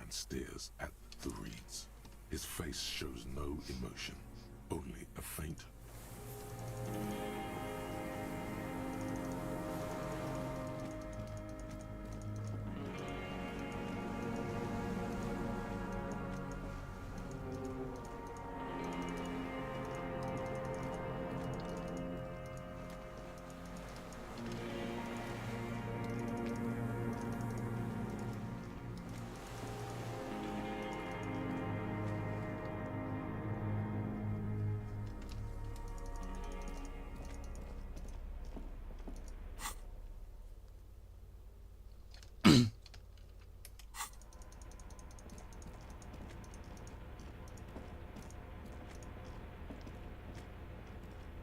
and stares at the reeds. His face shows no emotion, only a faint.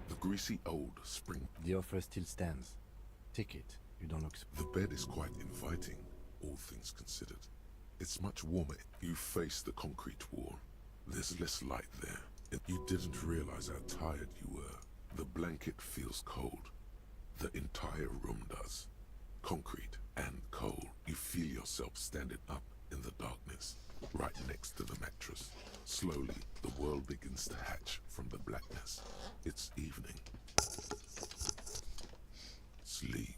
The greasy old spring. The offer still stands. Take it. You don't look... The bed is quite inviting, all things considered. It's much warmer. You face the concrete wall. There's less light there. You didn't realize how tired you were. The blanket feels cold. The entire room does. Concrete and cold. You feel yourself standing up in the darkness, right next to the mattress. Slowly, the world begins to hatch from the blackness. It's evening. Sleep.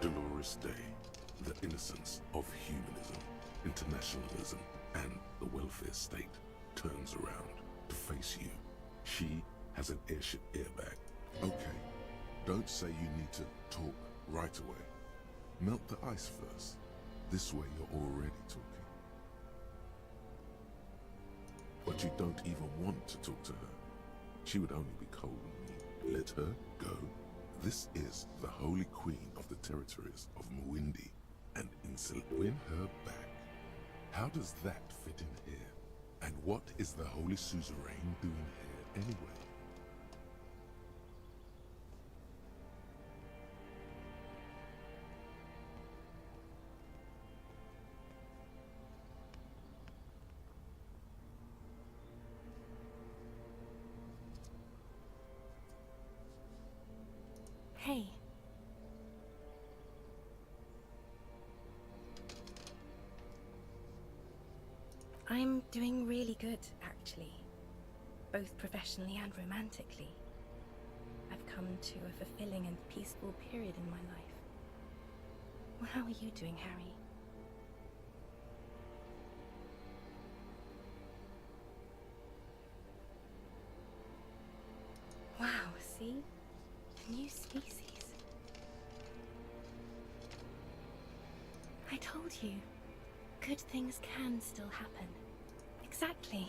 Dolores Day, the innocence of humanism, internationalism, and the welfare state turns around to face you. She has an airship airbag. Okay, don't say you need to talk right away. Melt the ice first. This way you're already talking. But you don't even want to talk to her. She would only be cold and mean. Let her go. This is the Holy Queen of the territories of Mwindi and Insul. Win her back. How does that fit in here? And what is the Holy Suzerain doing here anyway? Hey. I'm doing really good, actually. Both professionally and romantically. I've come to a fulfilling and peaceful period in my life. Well, how are you doing, Harry? told you. Good things can still happen. Exactly.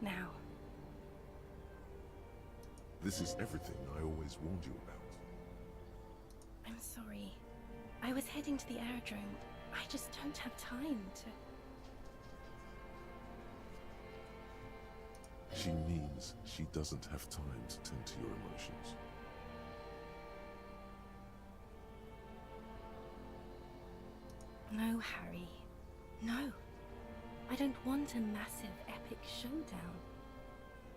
Now. This is everything I always warned you about. I'm sorry. I was heading to the aerodrome. I just don't have time to... She means she doesn't have time to tend to your emotions. No, Harry. No. I don't want a massive, epic showdown.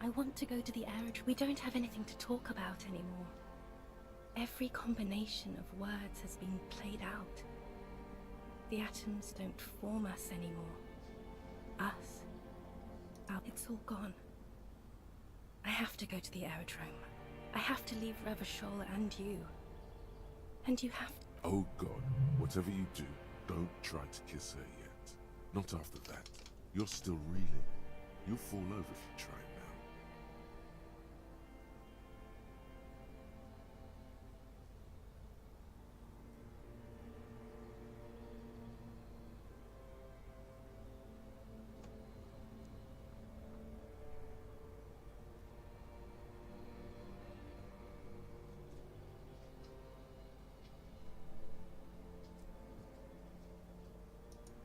I want to go to the aerodrome. We don't have anything to talk about anymore. Every combination of words has been played out. The atoms don't form us anymore. Us. It's all gone. I have to go to the aerodrome. I have to leave Revachol and you. And you have to... Oh God, whatever you do, don't try to kiss her yet. Not after that. You're still reeling. You'll fall over if you try now.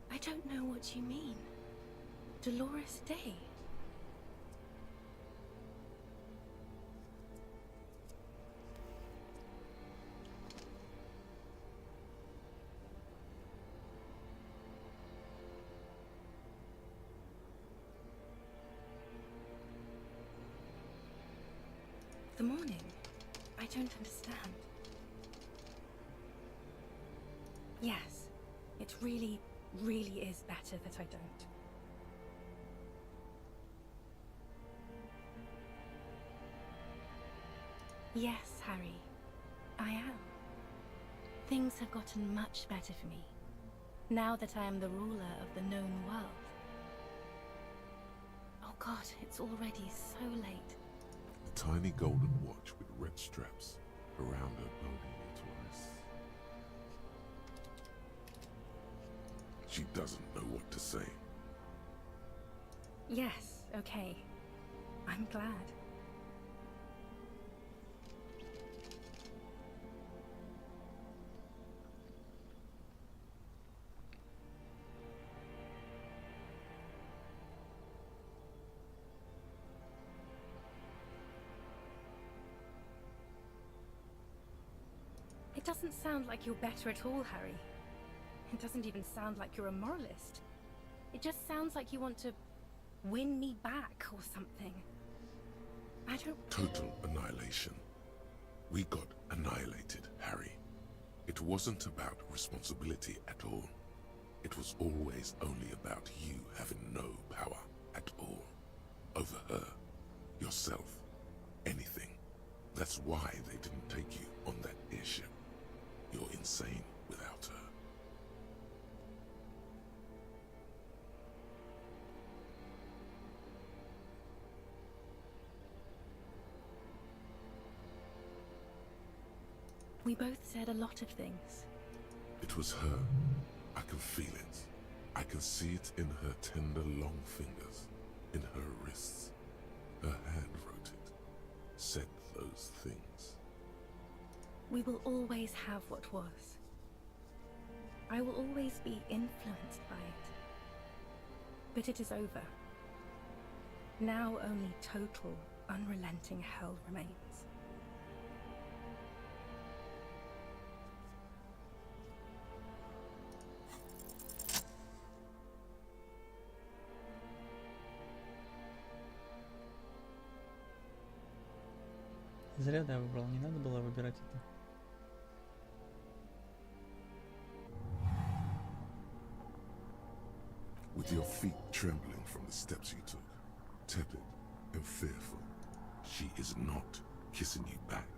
I don't know what you mean. Dolores Day. The morning? I don't understand. Yes, it really is better that I don't. Yes, Harry. I am. Things have gotten much better for me, now that I am the ruler of the known world. Oh God, it's already so late. A tiny golden watch with red straps around her bony little wrists. She doesn't know what to say. Yes, okay. I'm glad. It doesn't sound like you're better at all, Harry. It doesn't even sound like you're a moralist. It just sounds like you want to win me back or something. I don't... Total annihilation. We got annihilated, Harry. It wasn't about responsibility at all. It was always only about you having no power at all. Over her, yourself, anything. That's why they didn't take you on that airship. You're insane without her. We both said a lot of things. It was her. I can feel it. I can see it in her tender, long fingers, in her wrists. Her hand wrote it, said those things. We will always have what was. I will always be influenced by it. But it is over. Now only total, unrelenting hell remains. Зря, да, выбрал, не надо было выбирать это. With your feet trembling from the steps you took, tepid and fearful, she is not kissing you back.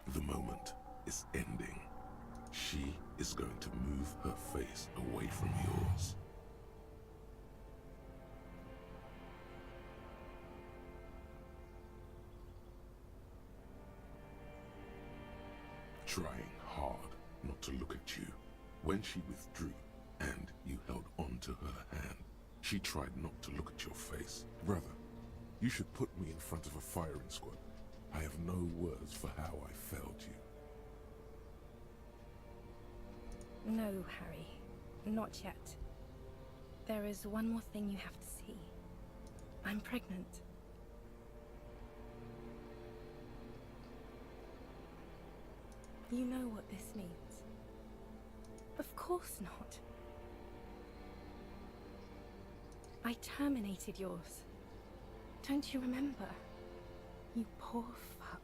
The moment is ending. She is going to move her face away from yours. trying hard not to look at you. When she withdrew and you held on to her hand, she tried not to look at your face. Brother, you should put me in front of a firing squad. I have no words for how I failed you. No, Harry. Not yet. There is one more thing you have to see. I'm pregnant. You know what this means? Of course not. I terminated yours. Don't you remember? You poor fuck.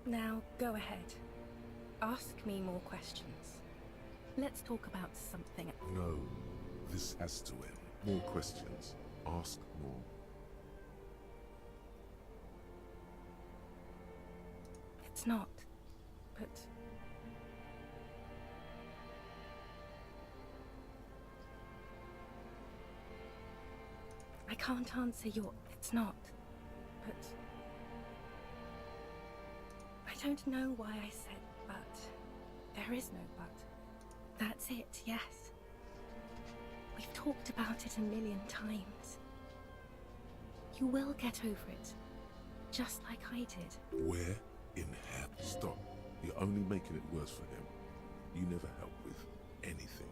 Now, go ahead. Ask me more questions. Let's talk about something. No, this has to end. More questions. Ask more. It's not. But... I can't answer your... It's not. But... I don't know why I said but. There is no but. That's it, yes. We've talked about it a million times. You will get over it. Just like I did. Where in hell? Stop. You're only making it worse for him. You never help with anything.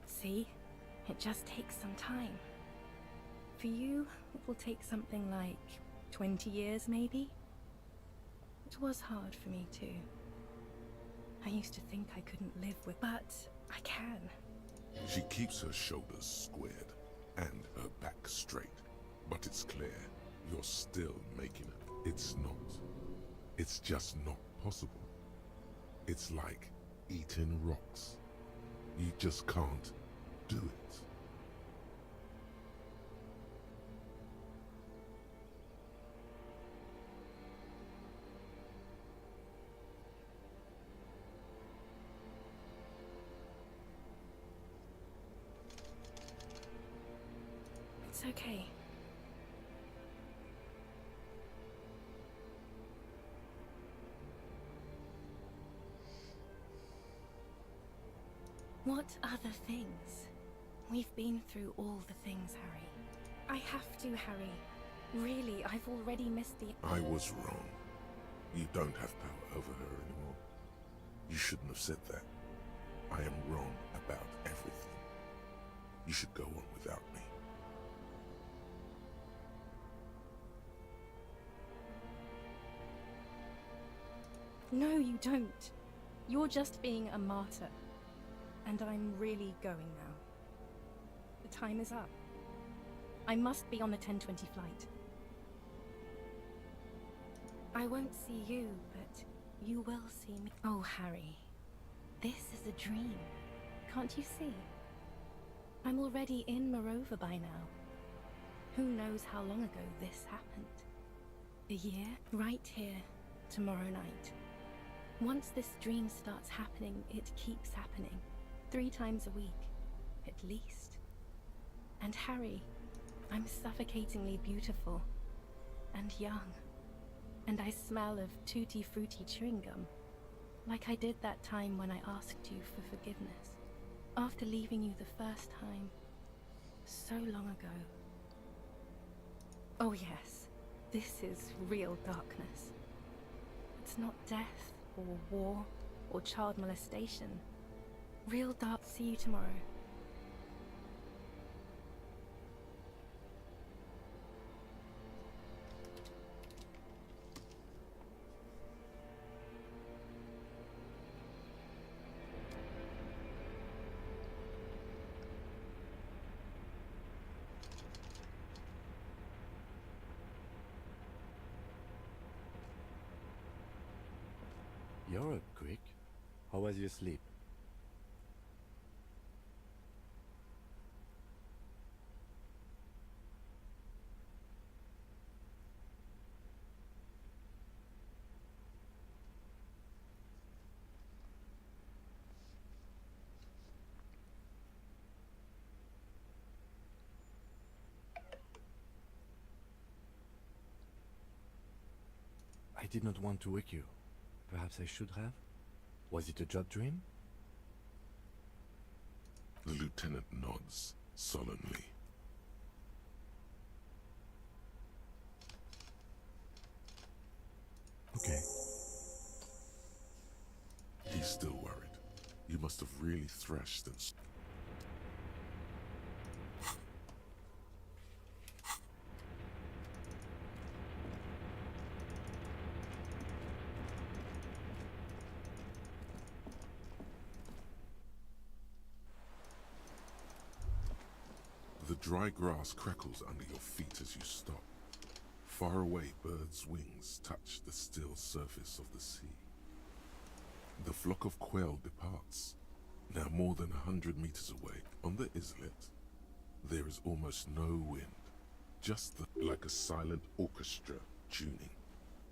See? It just takes some time. For you, it will take something like 20 years, maybe? It was hard for me, too. I used to think I couldn't live with... But I can. She keeps her shoulders squared and her back straight. But it's clear you're still making it. It's not. It's just not possible. It's like eating rocks. You just can't do it. It's okay. What other things? We've been through all the things, Harry. I have to, Harry. Really, I've already missed the... I was wrong. You don't have power over her anymore. You shouldn't have said that. I am wrong about everything. You should go on without me. No, you don't. You're just being a martyr. And I'm really going now. The time is up. I must be on the 10:20 flight. I won't see you, but you will see me. Oh, Harry. This is a dream. Can't you see? I'm already in Morova by now. Who knows how long ago this happened? A year? Right here, tomorrow night. Once this dream starts happening, it keeps happening. 3 times a week, at least. And Harry, I'm suffocatingly beautiful. And young. And I smell of tutti frutti chewing gum. Like I did that time when I asked you for forgiveness. After leaving you the first time. So long ago. Oh yes, this is real darkness. It's not death, or war, or child molestation. Real dark. See you tomorrow. You're up quick. How was your sleep? did not want to wake you. Perhaps I should have? Was it a job dream? The lieutenant nods solemnly. Okay. He's still worried. You must have really thrashed and... The dry grass crackles under your feet as you stop. Far away, birds' wings touch the still surface of the sea. The flock of quail departs, now more than 100 meters away. On the islet, there is almost no wind, just like a silent orchestra tuning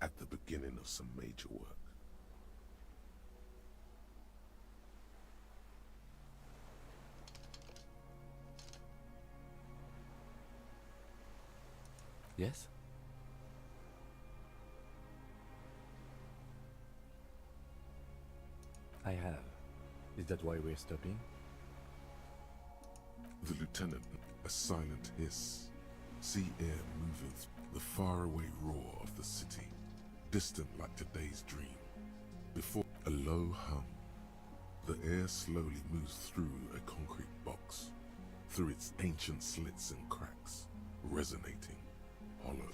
at the beginning of some major work. Yes? I have. Is that why we're stopping? The lieutenant, a silent hiss, sea air moving, the faraway roar of the city, distant like today's dream. Before a low hum, the air slowly moves through a concrete box, through its ancient slits and cracks, resonating, hollow,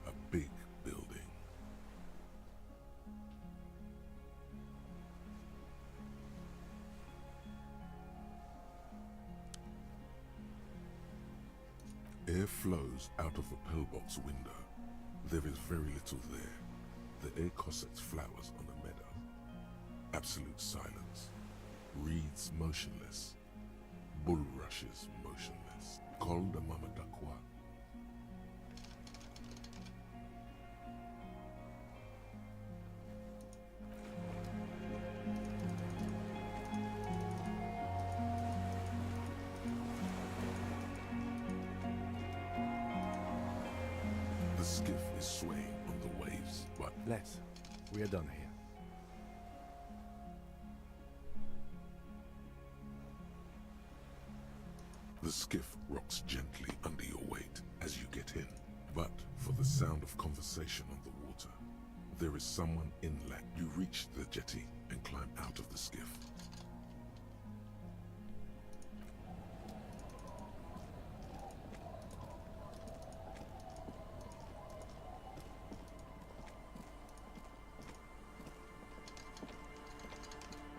a big building. Air flows out of a pillbox window. There is very little there. The air cossets flowers on a meadow. Absolute silence. Reeds motionless. Bulrushes motionless. Col de Mamadakwa. The skiff is swaying on the waves, but Let's. We are done here. the skiff rocks gently under your weight as you get in. But for the sound of conversation on the water, there is someone inland. You reach the jetty and climb out of the skiff.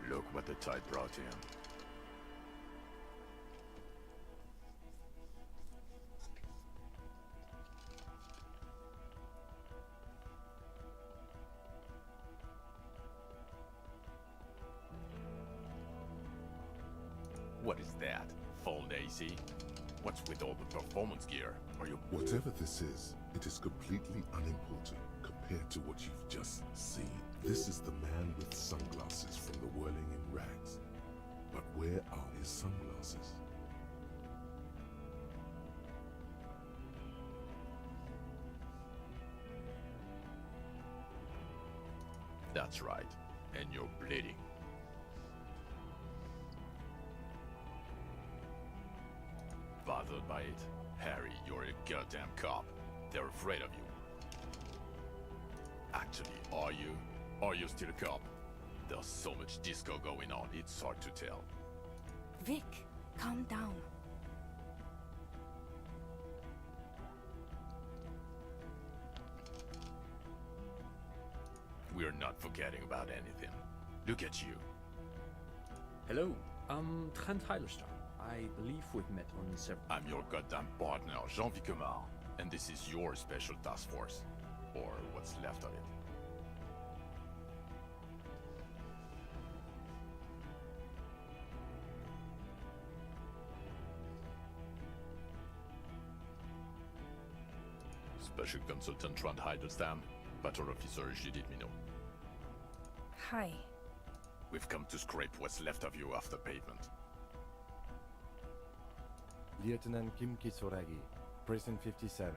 Look what the tide brought in. What is that? Full AC? What's with all the performance gear? Are you... Whatever this is, it is completely unimportant compared to what you've just seen. This is the man with sunglasses from the Whirling in Rags. But where are his sunglasses? That's right. And you're bleeding. Bothered by it? Harry, you're a goddamn cop. They're afraid of you. Actually, are you? Are you still a cop? There's so much disco going on, it's hard to tell. Vic, calm down. We're not forgetting about anything. Look at you. Hello, I'm Trent Heilerstein. I believe we've met on several... I'm your goddamn partner, Jean Vicomar, and this is your special task force. Or what's left of it. Special Consultant Trent Heidelstein, Patrol Officer Judith Minot. Hi. We've come to scrape what's left of you off the pavement. Lieutenant Kim Kitsuragi, Prison 57.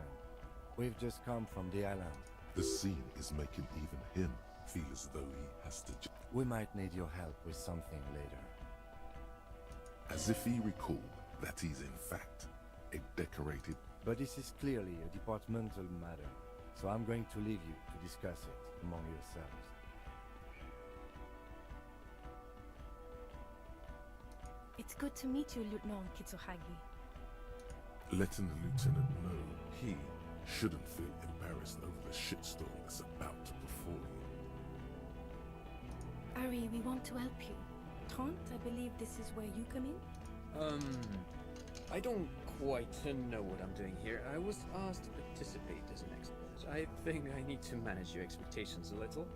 We've just come from the island. The scene is making even him feel as though he has to We might need your help with something later. as if he recalled that he's in fact a decorated. But this is clearly a departmental matter, so I'm going to leave you to discuss it among yourselves. It's good to meet you, Lieutenant Kitsuhagi. Letting the lieutenant know he shouldn't feel embarrassed over the shitstorm that's about to befall you. Ari, we want to help you. Trant, I believe this is where you come in? I don't quite know what I'm doing here. I was asked to participate as an expert. I think I need to manage your expectations a little.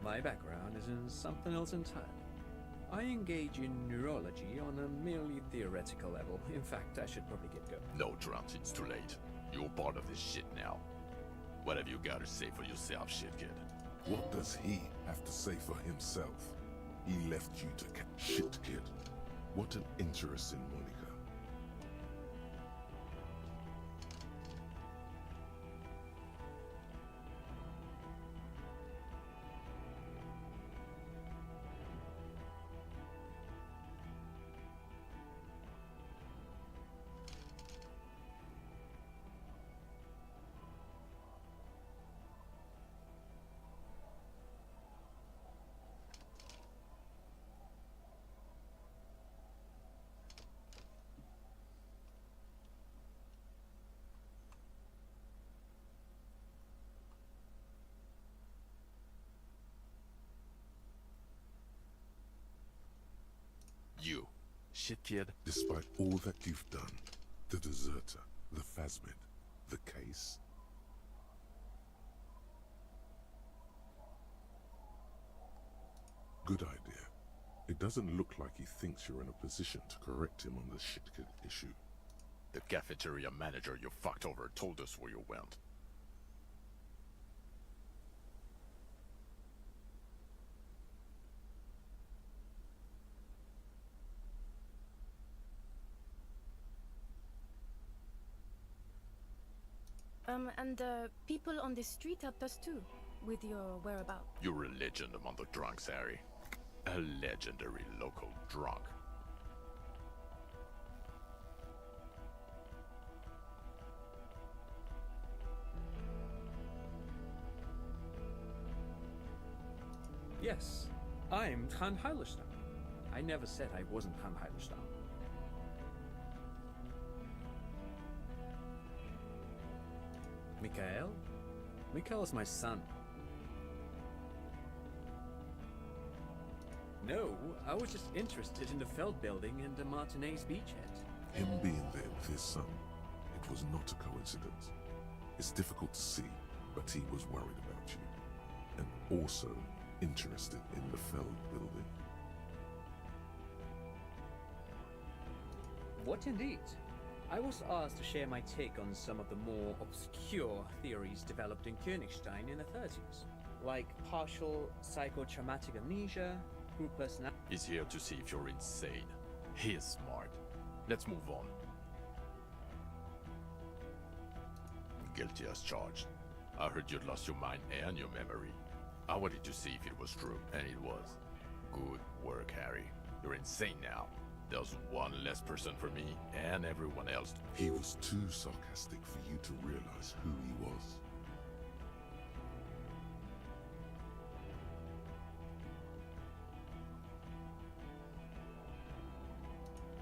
My background is in something else entirely. I engage in neurology on a merely theoretical level. In fact, I should probably get going. No, Trant, it's too late. You're part of this shit now. What have you got to say for yourself, shit kid? What does he have to say for himself? He left you to shit kid. What an interesting Monica. You, shit kid. Despite all that you've done, the deserter, the phasmid, the case. Good idea. It doesn't look like he thinks you're in a position to correct him on the shit kid issue. The cafeteria manager you fucked over told us where you went. And people on the street helped us too, with your whereabouts. You're a legend among the drunks, Harry. A legendary local drunk. Yes, I'm Trant Heilerstein. I never said I wasn't Trant Heilerstein. Mikhail? Mikhail is my son. No, I was just interested in the Feld building and the Martinez beachhead. Him being there with his son, it was not a coincidence. It's difficult to see, but he was worried about you. And also interested in the Feld building. What indeed? I was asked to share my take on some of the more obscure theories developed in Königstein in the 30s, like partial psychotraumatic amnesia, group personality. He's here to see if you're insane. He is smart. Let's move on. Guilty as charged. I heard you'd lost your mind and your memory. I wanted to see if it was true, and it was. Good work, Harry. You're insane now. There's one less person for me and everyone else. He was too sarcastic for you to realize who he was.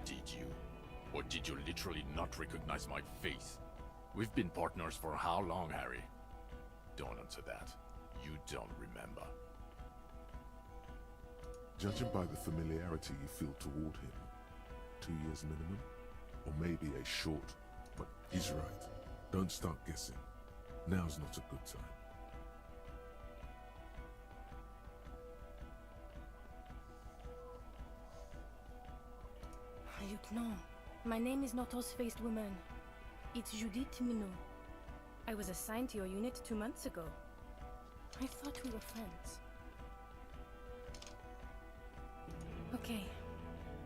Did you? Or did you literally not recognize my face? We've been partners for how long, Harry? Don't answer that. You don't remember. Judging by the familiarity you feel toward him, 2 years minimum, or maybe a short, but he's right. Don't start guessing. Now's not a good time. Lieutenant, my name is not Horse-Faced Woman. It's Judith Minot. I was assigned to your unit 2 months ago. I thought we were friends. Okay.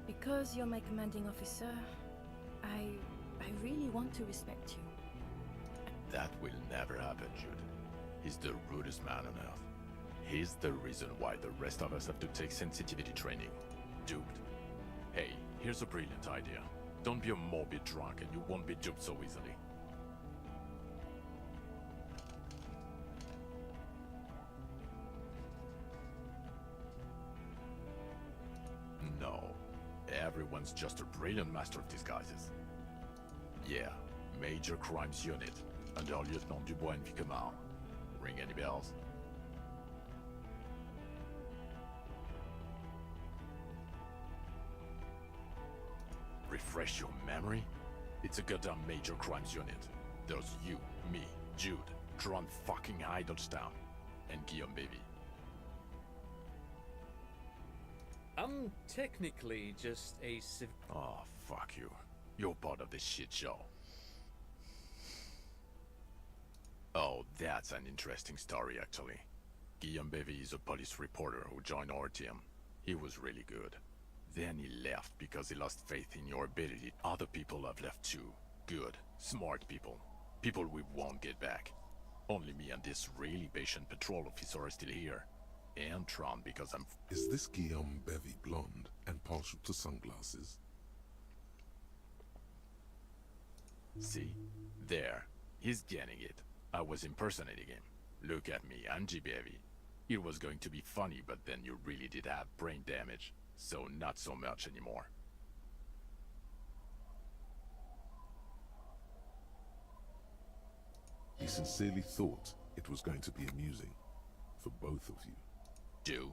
Because you're my commanding officer, I really want to respect you. That will never happen, Jude. He's the rudest man on earth. He's the reason why the rest of us have to take sensitivity training. Duped. Hey, here's a brilliant idea. Don't be a morbid drunk and you won't be duped so easily. No. Everyone's just a brilliant master of disguises. Yeah, Major Crimes Unit, under Lieutenant Dubois and Vicomar. Ring any bells? Refresh your memory? It's a goddamn Major Crimes Unit. There's you, me, Jude, Tron fucking Heidelstown, and Guillaume Baby. I'm technically just a civ- Oh, fuck you. You're part of this shit show. Oh, that's an interesting story, actually. Guillaume Bevy is a police reporter who joined our team. He was really good. Then he left because he lost faith in your ability. Other people have left too. Good, smart people. People we won't get back. Only me and this really patient patrol officer are still here. And Tron because I'm... Is this Guillaume Bevy blonde and partial to sunglasses? See? There. He's getting it. I was impersonating him. Look at me, I'm G. Bevy. It was going to be funny, but then you really did have brain damage. So not so much anymore. He sincerely thought it was going to be amusing for both of you. Do?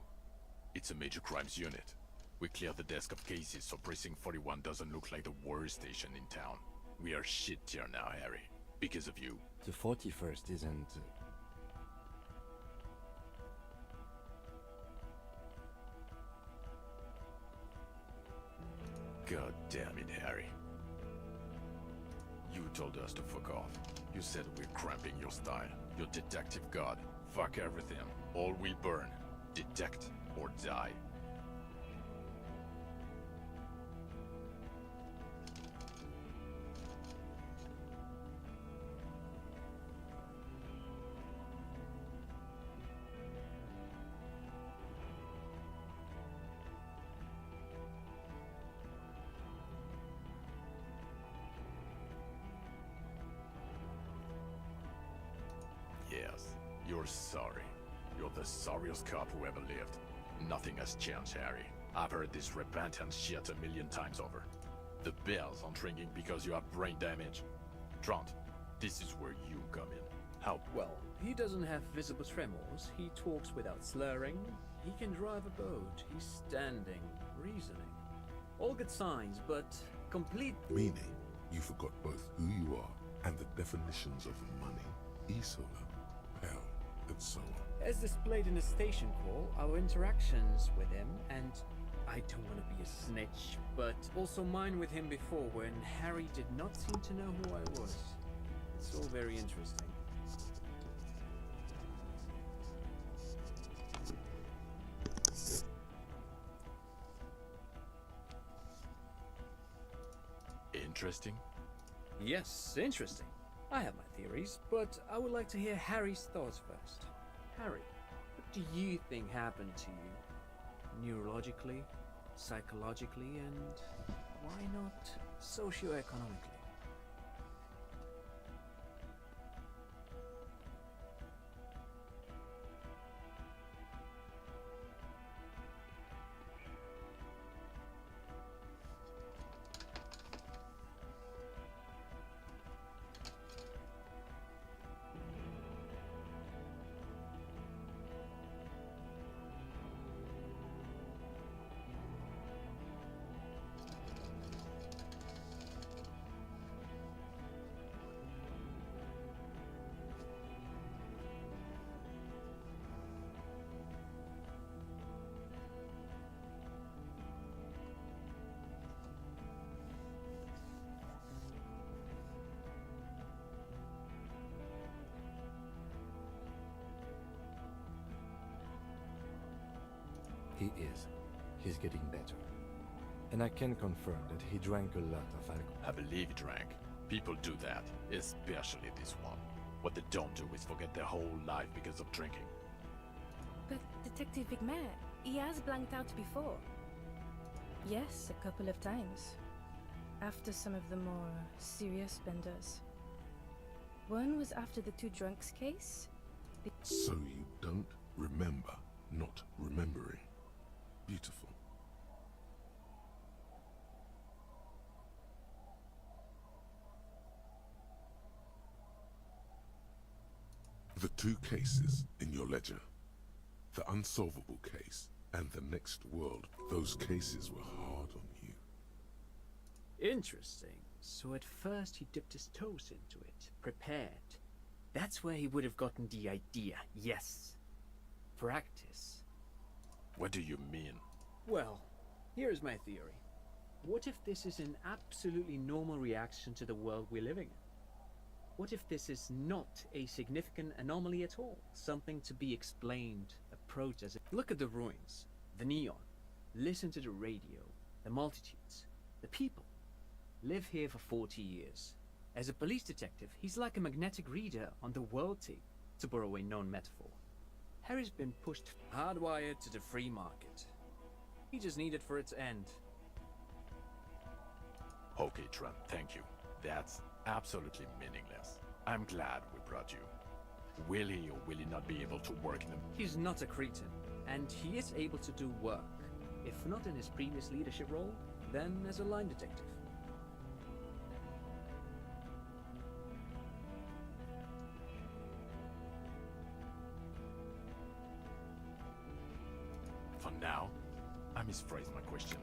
It's a Major Crimes Unit. We clear the desk of cases so Precinct 41 doesn't look like the worst station in town. We are shit tier now, Harry. Because of you. The 41st isn't... God damn it, Harry. You told us to fuck off. You said we're cramping your style. Your detective god. Fuck everything. All will burn. Detect or die. Yes, you're sorry. You're the sorriest cop who ever lived. Nothing has changed, Harry. I've heard this repentant shit a million times over. The bells aren't ringing because you have brain damage. Trant, this is where you come in. Help. Well, he doesn't have visible tremors, he talks without slurring, he can drive a boat, he's standing, reasoning. All good signs, but complete... Meaning, you forgot both who you are and the definitions of money, e-solar, hell, and so on. As displayed in the station call, our interactions with him, and I don't want to be a snitch, but also mine with him before when Harry did not seem to know who I was. It's all very interesting. Interesting? Yes, interesting. I have my theories, but I would like to hear Harry's thoughts first. Harry, what do you think happened to you? Neurologically, psychologically, and why not socioeconomically? He is. He's getting better. And I can confirm that he drank a lot of alcohol. I believe he drank. People do that, especially this one. What they don't do is forget their whole life because of drinking. But Detective Vigmer, he has blanked out before. Yes, a couple of times. After some of the more serious benders. One was after the two drunks case. So you don't remember not remembering. Beautiful. The two cases in your ledger, the unsolvable case and the next world, those cases were hard on you. Interesting. So at first he dipped his toes into it, prepared. That's where he would have gotten the idea, yes. Practice. What do you mean? Well, here's my theory. What if this is an absolutely normal reaction to the world we're living in? What if this is not a significant anomaly at all? Something to be explained, approached as a... Look at the ruins, the neon. Listen to the radio, the multitudes, the people. Live here for 40 years. As a police detective, he's like a magnetic reader on the world tape, to borrow a known metaphor. Harry's been pushed hardwired to the free market. He just needed for its end. Okay, Trent, thank you. That's absolutely meaningless. I'm glad we brought you. Will he or will he not be able to work in them? He's not a cretin, and he is able to do work. If not in his previous leadership role, then as a line detective. For now, I misphrased my question.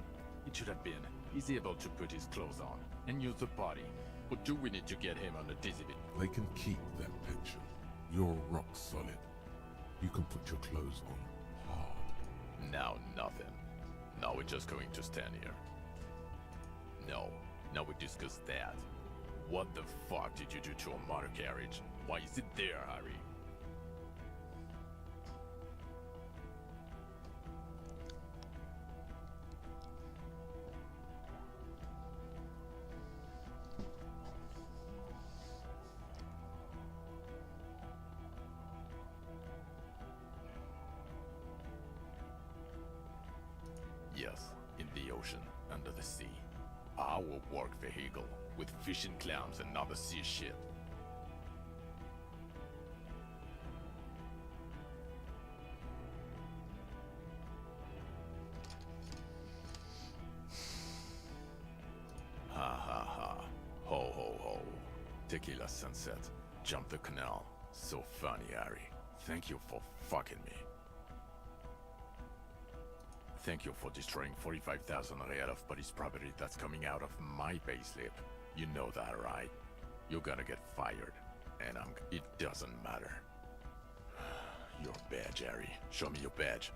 It should have been, is he able to put his clothes on and use the body? Or do we need to get him on a dizzy bit? They can keep that pension. You're rock solid. You can put your clothes on hard. Now nothing. Now we're just going to stand here. No, now we discuss that. What the fuck did you do to a motor carriage? Why is it there, Harry? Yes, in the ocean, under the sea. Our work vehicle, with fishing clams and other sea shit. Ha ha ha. Ho ho ho. Tequila sunset. Jump the canal. So funny, Harry. Thank you for fucking me. Thank you for destroying 45,000 real of police property that's coming out of my payslip. You know that, right? You're gonna get fired. And it doesn't matter. Your badge, Harry. Show me your badge.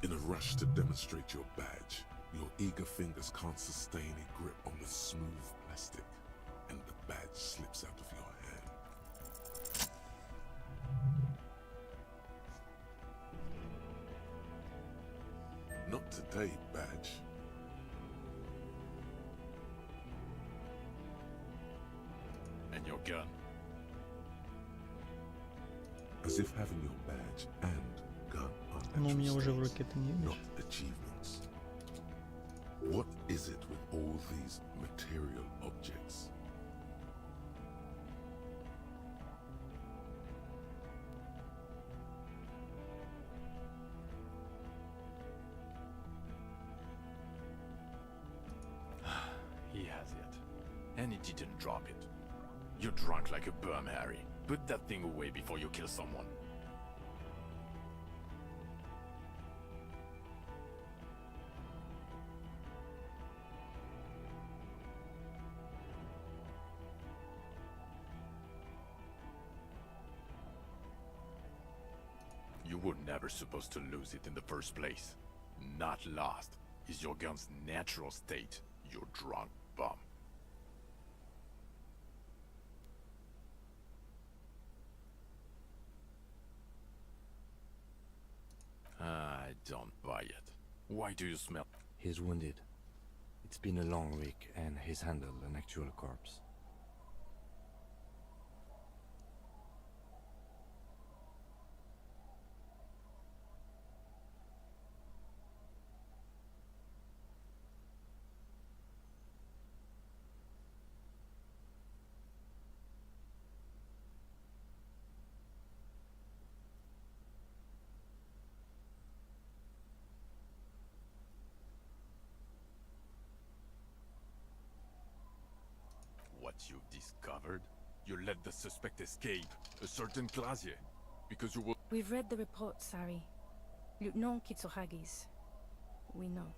In a rush to demonstrate your badge, your eager fingers can't sustain a grip on the smooth plastic, and the badge slips out of your hand. Not today, badge. And your gun? As if having your badge and gun are Ну, у меня уже в natural руке ты не states, видишь. not achievements. What is it with all these material objects? He has it. And he didn't drop it. You're drunk like a bum, Harry. Put that thing away before you kill someone. You were never supposed to lose it in the first place. Not lost is your gun's natural state, you drunk bum. I don't buy it. Why do you smell? He's wounded. It's been a long week, and he's handled an actual corpse. What you've discovered? You let the suspect escape, a certain Glacier, because you were... We've read the report, Sari. Lieutenant Kitsuhagi's. We know.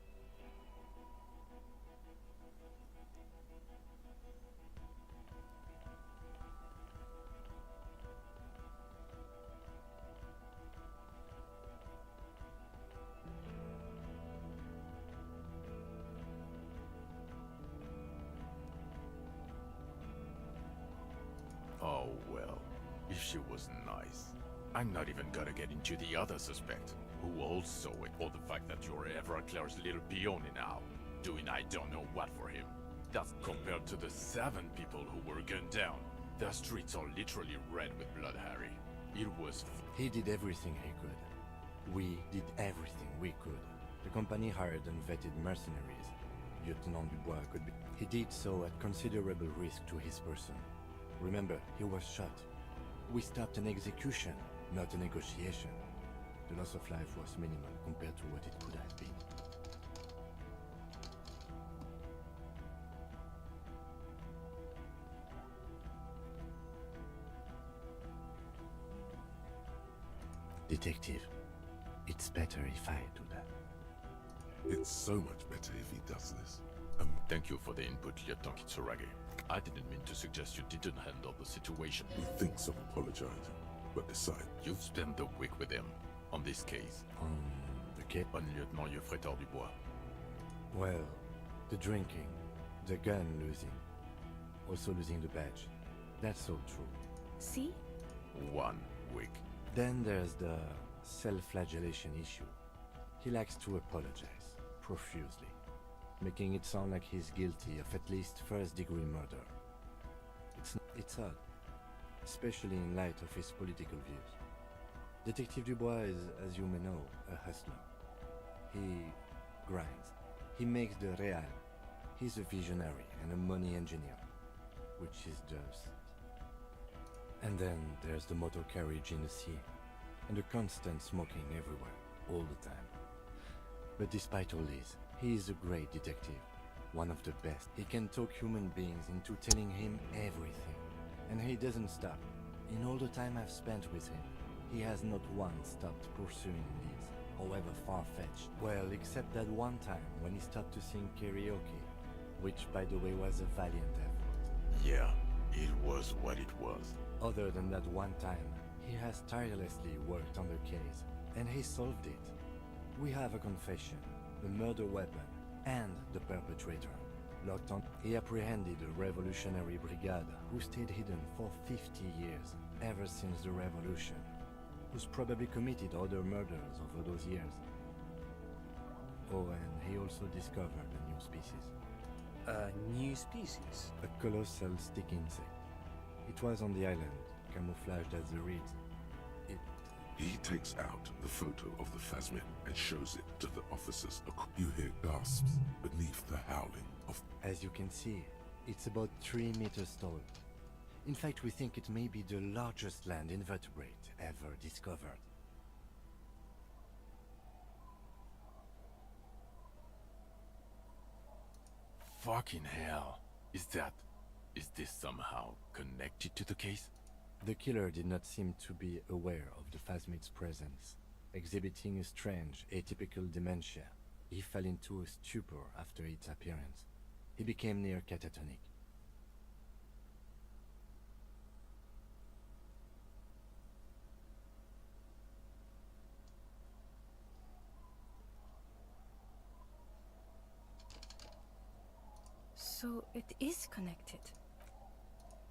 Oh well, if she was nice. I'm not even gonna get into the other suspect, who also it, or the fact that you're Everclear's little peony now, doing I don't know what for him. That's compared to the 7 people who were gunned down. The streets are literally red with blood, Harry. It was He did everything he could. We did everything we could. The company hired and vetted mercenaries. Lieutenant Dubois could be... He did so at considerable risk to his person. Remember, he was shot. We stopped an execution, not a negotiation. The loss of life was minimal compared to what it could have been. Detective, it's better if I do that. It's so much better if he does this. Thank you for the input, Lieutenant Kitsuragi. I didn't mean to suggest you didn't handle the situation. He thinks of apologizing, but decide. You've spent the week with him, on this case, The kid? on Lieutenant Geoffrey Dubois. Well, the drinking, the gun losing, also losing the badge. That's all true. See? 1 week. Then there's the self-flagellation issue. He likes to apologize, profusely, making it sound like he's guilty of at least first-degree murder. It's odd, especially in light of his political views. Detective Dubois is, as you may know, a hustler. He grinds. He makes the real. He's a visionary and a money engineer, which is just... And then there's the motor carriage in the sea, and the constant smoking everywhere, all the time. But despite all this, he is a great detective, one of the best. He can talk human beings into telling him everything, and he doesn't stop. In all the time I've spent with him, he has not once stopped pursuing leads, however far-fetched. Well, except that one time when he stopped to sing karaoke, which by the way was a valiant effort. Yeah, it was what it was. Other than that one time, he has tirelessly worked on the case, and he solved it. We have a confession, a murder weapon, and the perpetrator. Locked on, he apprehended a revolutionary brigade who stayed hidden for 50 years, ever since the revolution, who's probably committed other murders over those years. Oh, and he also discovered a new species. A new species? A colossal stick insect. It was on the island, camouflaged as the reeds. He takes out the photo of the phasmid and shows it to the officers. You hear gasps beneath the howling of... As you can see, it's about 3 meters tall. In fact, we think it may be the largest land invertebrate ever discovered. Fucking hell. Is this somehow connected to the case? The killer did not seem to be aware of the phasmid's presence, exhibiting a strange, atypical dementia. He fell into a stupor after its appearance. He became near catatonic. So it is connected.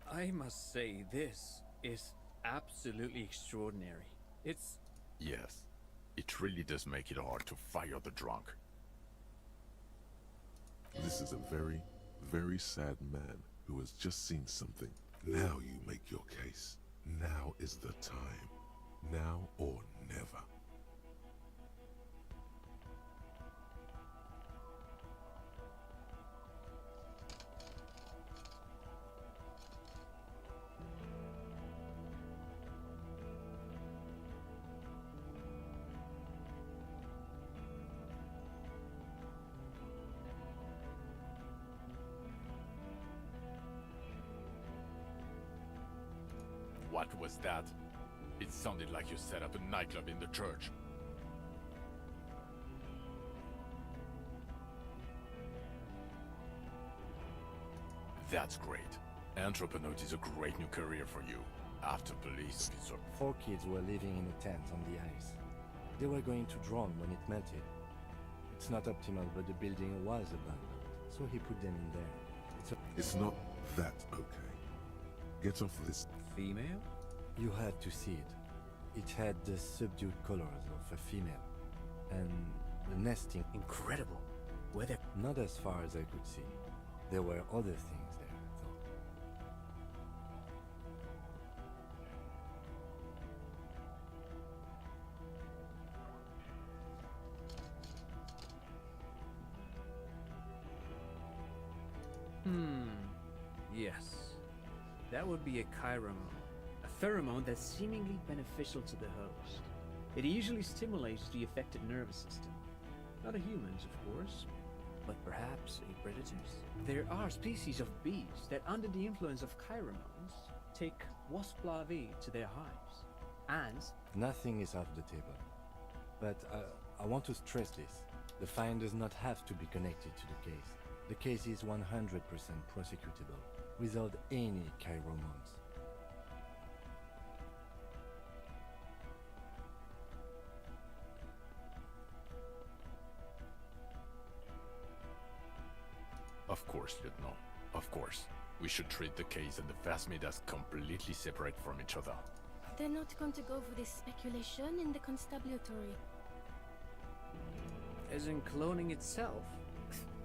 I must say, this is absolutely extraordinary. It's... Yes. It really does make it hard to fire the drunk. This is a very, very sad man who has just seen something. Now you make your case. Now is the time. Now or never. What was that? It sounded like you set up a nightclub in the church. That's great. Entrepreneurship is a great new career for you. After police officer. 4 kids were living in a tent on the ice. They were going to drown when it melted. It's not optimal, but the building was abandoned, so he put them in there. It's not that okay. Get off this. Female? You had to see it. It had the subdued colors of a female, and the nesting. Incredible. Were there... Not as far as I could see. There were other things there, though. Yes. That would be a chiromone. A pheromone that's seemingly beneficial to the host. It usually stimulates the affected nervous system. Not a human's, of course, but perhaps a predator's. There are species of bees that, under the influence of chiromones, take wasp larvae to their hives. And Nothing is off the table. But I want to stress this. The find does not have to be connected to the case. The case is 100% prosecutable, without any chiromones. Of course, Lieutenant. Of course. We should treat the case and the Phasmid as completely separate from each other. They're not going to go for this speculation in the constabulary. as in cloning itself?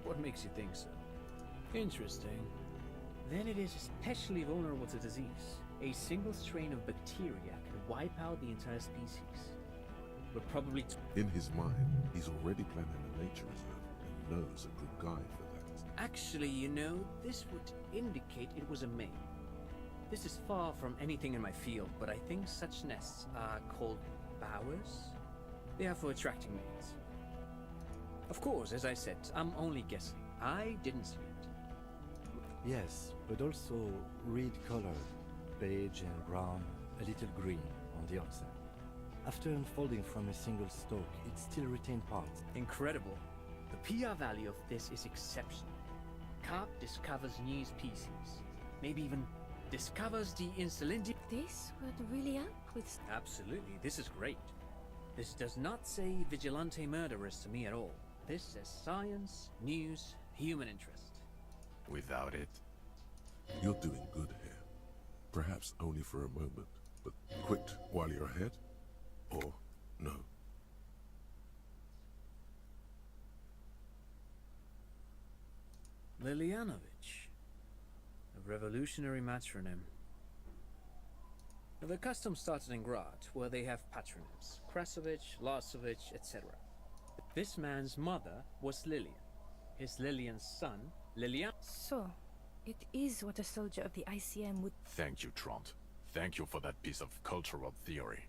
What makes you think so? Interesting. Then it is especially vulnerable to disease. A single strain of bacteria can wipe out the entire species. But probably In his mind, he's already planning a nature reserve and knows a good guy for that. Actually, you know, this would indicate it was a male. This is far from anything in my field, but I think such nests are called bowers. They are for attracting mates. Of course, as I said, I'm only guessing. I didn't see it. Yes, but also reed colored, beige and brown, a little green on the outside. After unfolding from a single stalk, it still retained parts. Incredible. The PR value of this is exceptional. Carp discovers new species. Maybe even discovers the insulinity. This would really help with... Absolutely, this is great. This does not say vigilante murderers to me at all. This says science, news, human interest. Without it, You're doing good here. Perhaps only for a moment, but quit while you're ahead? Or no? Lilianovich. A revolutionary matronym. The custom started in Grad, where they have patronyms. Krasovich, Lasovich, etc. This man's mother was Lilian. His Lilian's son, Lilian. So, it is what a soldier of the ICM would... thank you, Trant. Thank you for that piece of cultural theory.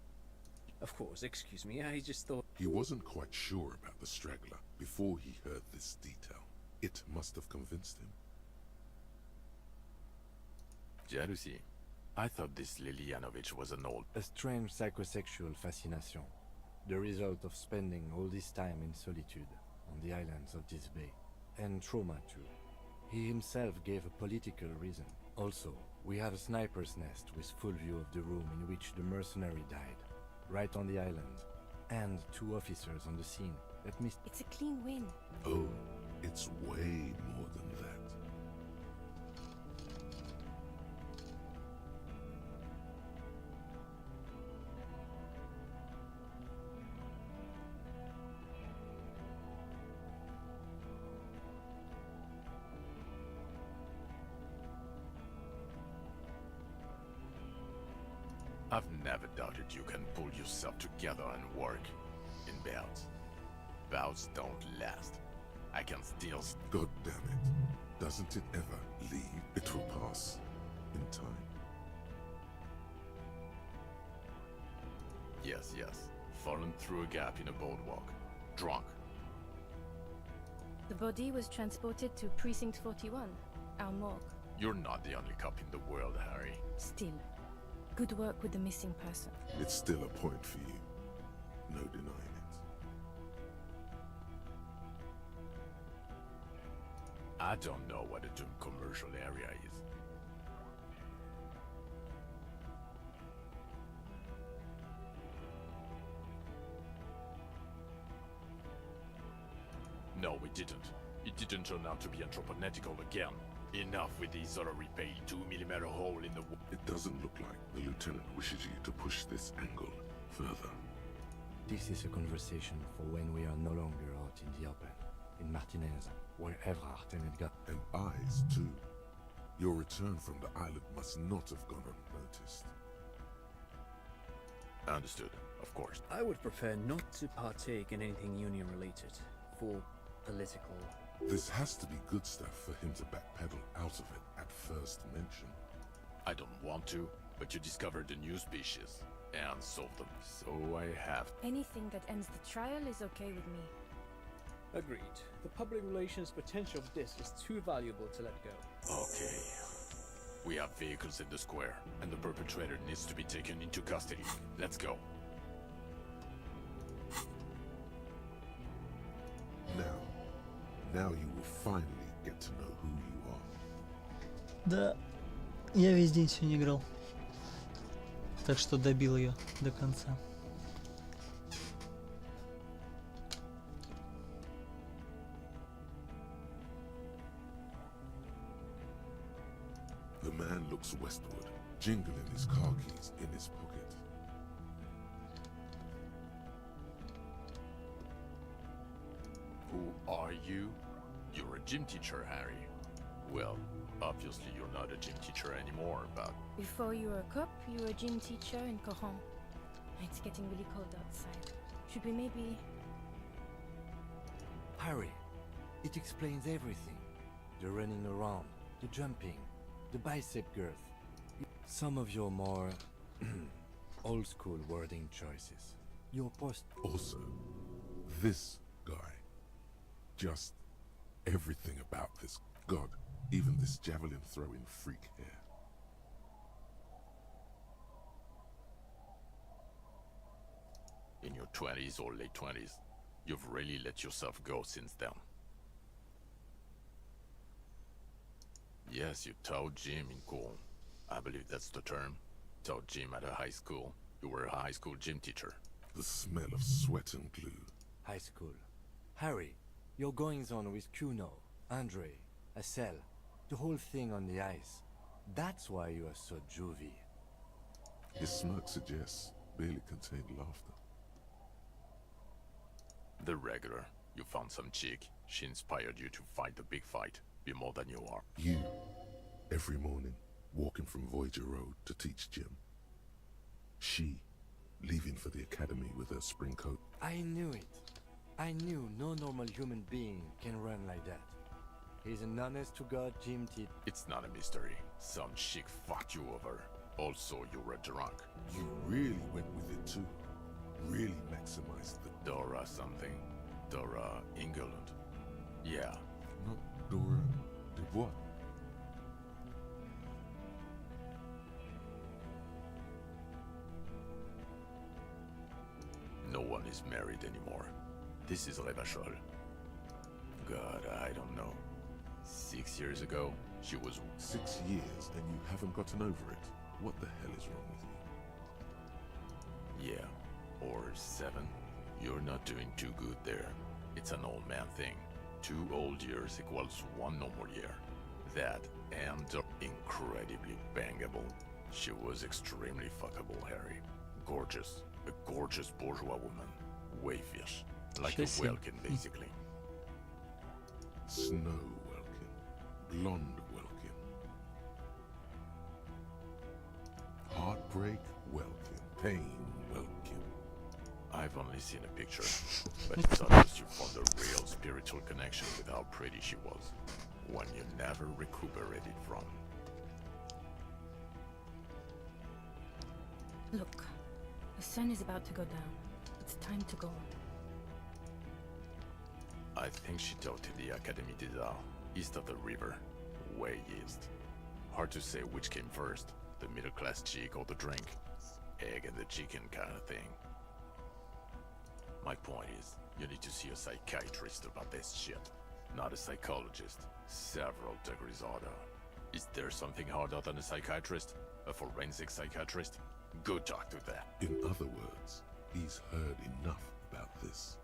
Of course, excuse me, I just thought... He wasn't quite sure about the straggler before he heard this detail. It must have convinced him. Jealousy. I thought this Lilianovich was an old... A strange psychosexual fascination, the result of spending all this time in solitude on the islands of this bay. And trauma too. He himself gave a political reason. Also, we have a sniper's nest with full view of the room in which the mercenary died, right on the island, and 2 officers on the scene that missed. It's a clean win. Oh, it's way more than that. I've never doubted you can pull yourself together and work in bouts. Bouts don't last. I can still. God damn it. Doesn't it ever leave? It will pass in time. Yes, yes. Fallen through a gap in a boardwalk. Drunk. The body was transported to Precinct 41, our morgue. You're not the only cop in the world, Harry. Still, good work with the missing person. It's still a point for you. No denying it. I don't know what a doomed commercial area is. No, we didn't. It didn't turn out to be anthropometical again. Enough with the sort of repaid 2mm hole in the wall. It doesn't look like the lieutenant wishes you to push this angle further. This is a conversation for when we are no longer out in the open. In Martinez, wherever our tenant got. And eyes, too. Your return from the island must not have gone unnoticed. Understood, of course. I would prefer not to partake in anything union-related, for political. This has to be good stuff for him to backpedal out of it at first mention. I don't want to, but you discovered a new species and solved them. So I have. Anything that ends the trial is okay with me. Agreed. The public relations potential of this is too valuable to let go. Okay. We have vehicles in the square, and the perpetrator needs to be taken into custody. Let's go. Now you will finally get to know who you are. Да, я весь день сегодня играл. Так что добил ее до конца. The man looks westward, jingling his car keys in his pocket. Who are you? You're a gym teacher, Harry. Well, obviously you're not a gym teacher anymore, but... Before you were a cop, you were a gym teacher in Coron. It's getting really cold outside. Should we maybe... Harry, it explains everything. The running around, the jumping, the bicep girth. Some of your more old-school wording choices. Your post... Also, this guy. Just everything about this. God, even this javelin throwing freak here. In your 20s or late 20s, you've really let yourself go since then. Yes, you taught gym in Cool. I believe that's the term. Taught gym at a high school. You were a high school gym teacher. The smell of sweat and glue. High school. Harry, your goings-on with Kuno, Andre, Assel, the whole thing on the ice. That's why you are so juvie. His smirk suggests barely contained laughter. The regular. You found some chick. She inspired you to fight the big fight. Be more than you are. You, every morning, walking from Voyager Road to teach gym. She, leaving for the academy with her spring coat. I knew it. I knew no normal human being can run like that. He's an honest-to-God gym teacher. It's not a mystery. Some chick fucked you over. Also, you were drunk. You really went with it too. Really maximized the... Dora something. Dora England. Yeah. Not Dora... Did what? No one is married anymore. This is Revachol. God, I don't know. 6 years ago, she was... 6 years and you haven't gotten over it. What the hell is wrong with you? Yeah. Or 7. You're not doing too good there. It's an old man thing. 2 old years equals 1 normal year. That and incredibly bangable. She was extremely fuckable, Harry. Gorgeous. A gorgeous bourgeois woman. Wayfish. Like a Interesting. Welkin, basically. Snow Welkin. Blonde Welkin. Heartbreak Welcome, pain, welcome. I've only seen a picture, but it's obvious you formed a real spiritual connection with how pretty she was. One you never recuperated from. Look, the sun is about to go down. It's time to go. I think she taught in the Académie des Arts, east of the river. Way east. Hard to say which came first, the middle-class chick or the drink. Egg and the chicken kind of thing. My point is, you need to see a psychiatrist about this shit. Not a psychologist. Several degrees harder. Is there something harder than a psychiatrist? A forensic psychiatrist? Go talk to that. In other words, he's heard enough about this.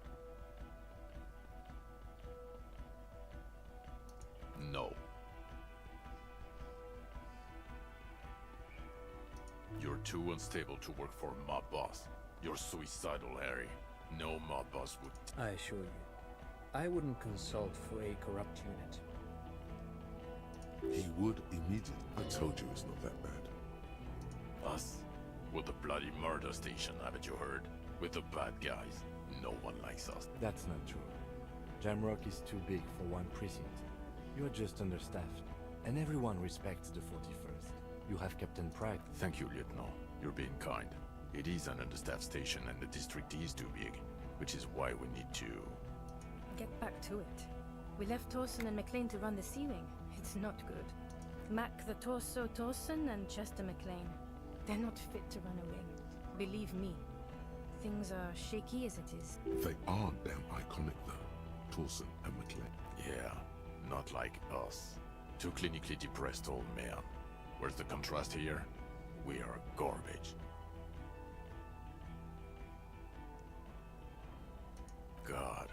No. You're too unstable to work for a mob boss. You're suicidal, Harry. No mob boss would. I assure you, I wouldn't consult for a corrupt unit. He would immediately. I told you it's not that bad. Us? We're the bloody murder station, haven't you heard? With the bad guys. No one likes us. That's not true. Jamrock is too big for one precinct. You're just understaffed, and everyone respects the 41st. You have Captain Pride. Thank you, Lieutenant. You're being kind. It is an understaffed station and the district is too big, which is why we need to... Get back to it. We left Torsen and McLean to run the C-Wing. It's not good. Mac the Torso Torsen and Chester McLean. They're not fit to run a wing. Believe me. Things are shaky as it is. They are damn iconic though, Torsen and McLean. Yeah, not like us. Two clinically depressed old men. Where's the contrast here? We are garbage. God.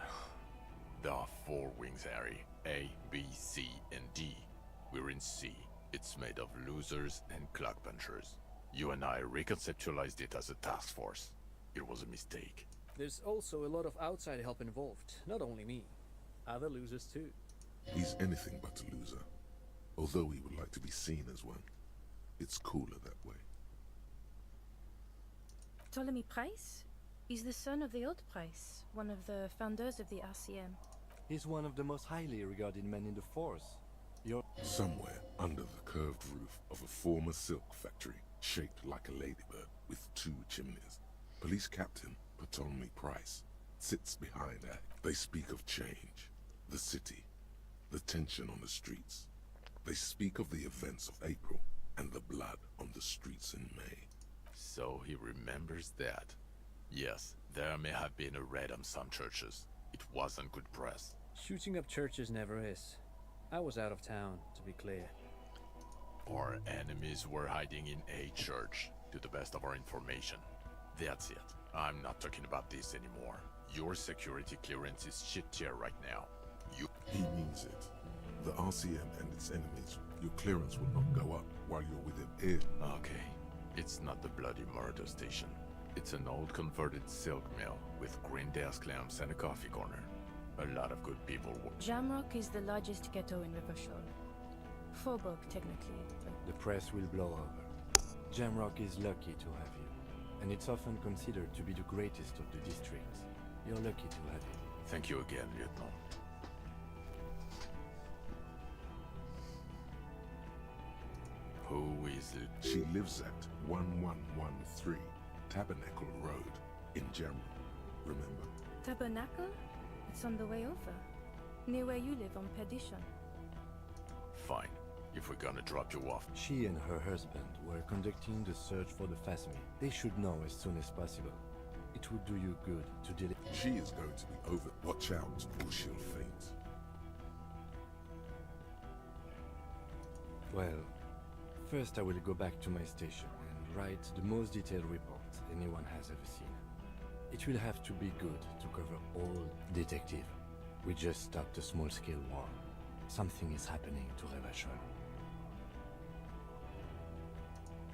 There are 4 wings, Harry. A, B, C, and D. We're in C. It's made of losers and clock punchers. You and I reconceptualized it as a task force. It was a mistake. There's also a lot of outside help involved, not only me. Other losers too. He's anything but a loser, although he would like to be seen as one. It's cooler that way. Ptolemy Price? He's the son of the old Price, one of the founders of the RCM. He's one of the most highly regarded men in the force. You're... Somewhere under the curved roof of a former silk factory, shaped like a ladybird with 2 chimneys, Police Captain Ptolemy Price sits behind her. They speak of change, the city, the tension on the streets. They speak of the events of April and the blood on the streets in May. So he remembers that. Yes, there may have been a raid on some churches. It wasn't good press. Shooting up churches never is. I was out of town, to be clear. Our enemies were hiding in a church, to the best of our information. That's it. I'm not talking about this anymore. Your security clearance is shit tier right now. He means it. The RCM and its enemies, your clearance will not go up while you're within ear. Okay. It's not the bloody murder station. It's an old converted silk mill with green desk lamps and a coffee corner. A lot of good people work. Jamrock is the largest ghetto in Rivershore. Faubourg, technically, but The press will blow over. Jamrock is lucky to have you, and it's often considered to be the greatest of the districts. You're lucky to have it. Thank you again, Lieutenant. Who is it? She lives at 1113 Tabernacle Road in Jamrock. Remember? Tabernacle? It's on the way over. Near where you live on Perdition. Fine. If we're gonna drop you off. She and her husband were conducting the search for the Phasmi. They should know as soon as possible. It would do you good to delay. She is going to be over. Watch out, or she'll faint. Well, first I will go back to my station and write the most detailed report anyone has ever seen. It will have to be good to cover all. Detective, we just stopped a small-scale war. Something is happening to Revachol.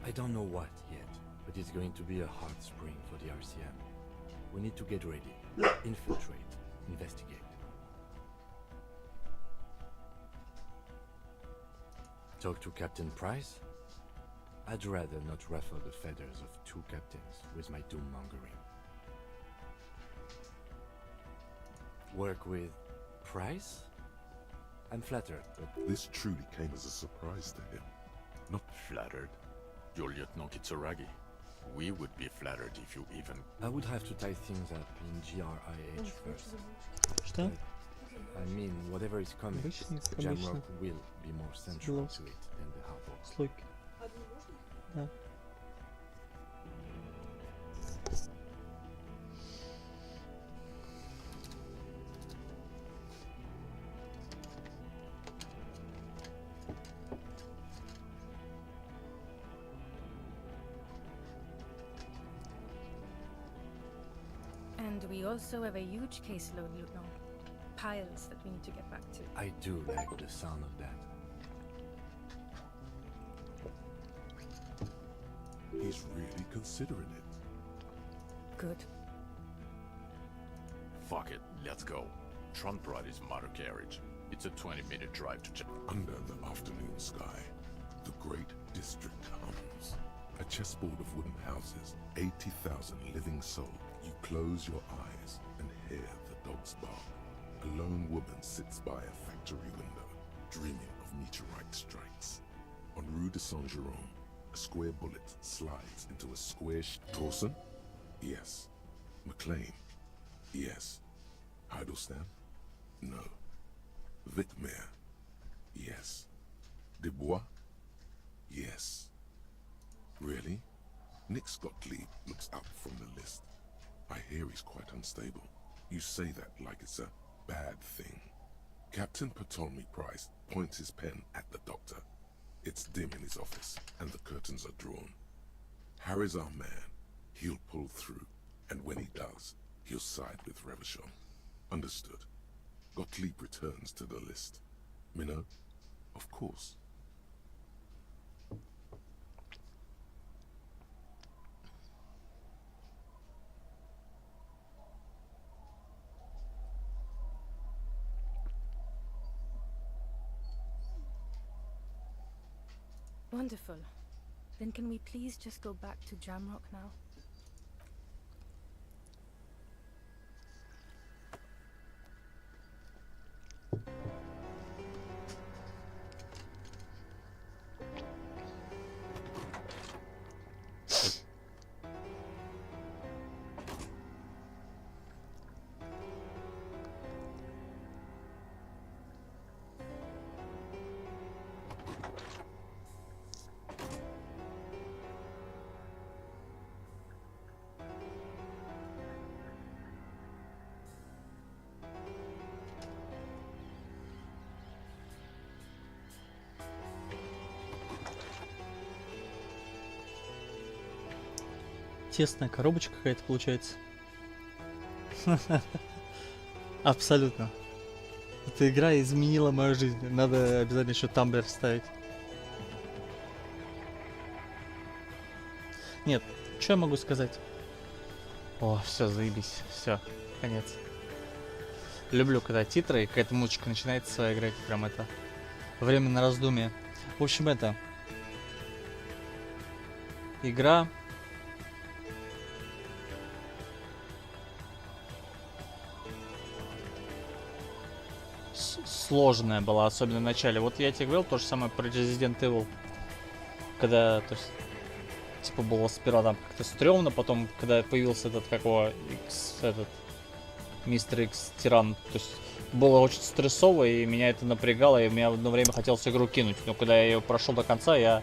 I don't know what yet, but it's going to be a hard spring for the RCM. We need to get ready, infiltrate, investigate. Talk to Captain Price? I'd rather not ruffle the feathers of two captains with my doom-mongering. Work with Price? I'm flattered, but This truly came as a surprise to him. Not Flattered? You're Lieutenant Kitsuragi. We would be flattered if you even... I would have to tie things up in GRIH first. Что? I mean, whatever is coming, Обычно, Jamrock обычно. will be more central Беловск. to it than the Harbor. Слойки. Да. And we also have a huge caseload, Lieutenant. Piles that we need to get back to. I do like the sound of that. he's really considering it. Good. Fuck it, let's go. Tron brought his motor carriage. It's a 20-minute drive to Under the afternoon sky, the great district hums. A chessboard of wooden houses, 80,000 living souls. You close your eyes and hear the dogs bark. A lone woman sits by a factory window, dreaming of meteorite strikes. On Rue de Saint-Jérôme, a square bullet slides into a square Torsen? Yes. McLean? Yes. Heidelstein? No. Wittmer? Yes. Dubois? Yes. Really? Nick Gottlieb looks up from the list. I hear he's quite unstable. You say that like it's a bad thing. Captain Ptolemy Price points his pen at the doctor. It's dim in his office, and the curtains are drawn. Harry's our man. He'll pull through, and when he does, he'll side with Revachol. Understood. Gottlieb returns to the list. Minnow? Of course. Wonderful. Then can we please just go back to Jamrock now? Тесная коробочка какая-то получается. Абсолютно. Эта игра изменила мою жизнь. Надо обязательно еще тамблер вставить. Нет, что я могу сказать? О, все, заебись. Все, конец. Люблю, когда титры и какая-то музычка начинает своя играть. Прям это время на раздумье. В общем, это игра. Сложная была, особенно в начале. Вот я тебе говорил то же самое про Resident Evil. Когда, то есть, типа, было сперва там как-то стрёмно, потом, когда появился этот, какого, Мистер Икс Тиран, то есть, было очень стрессово, и меня это напрягало, и меня в одно время хотелось игру кинуть. Но когда я ее прошел до конца, я,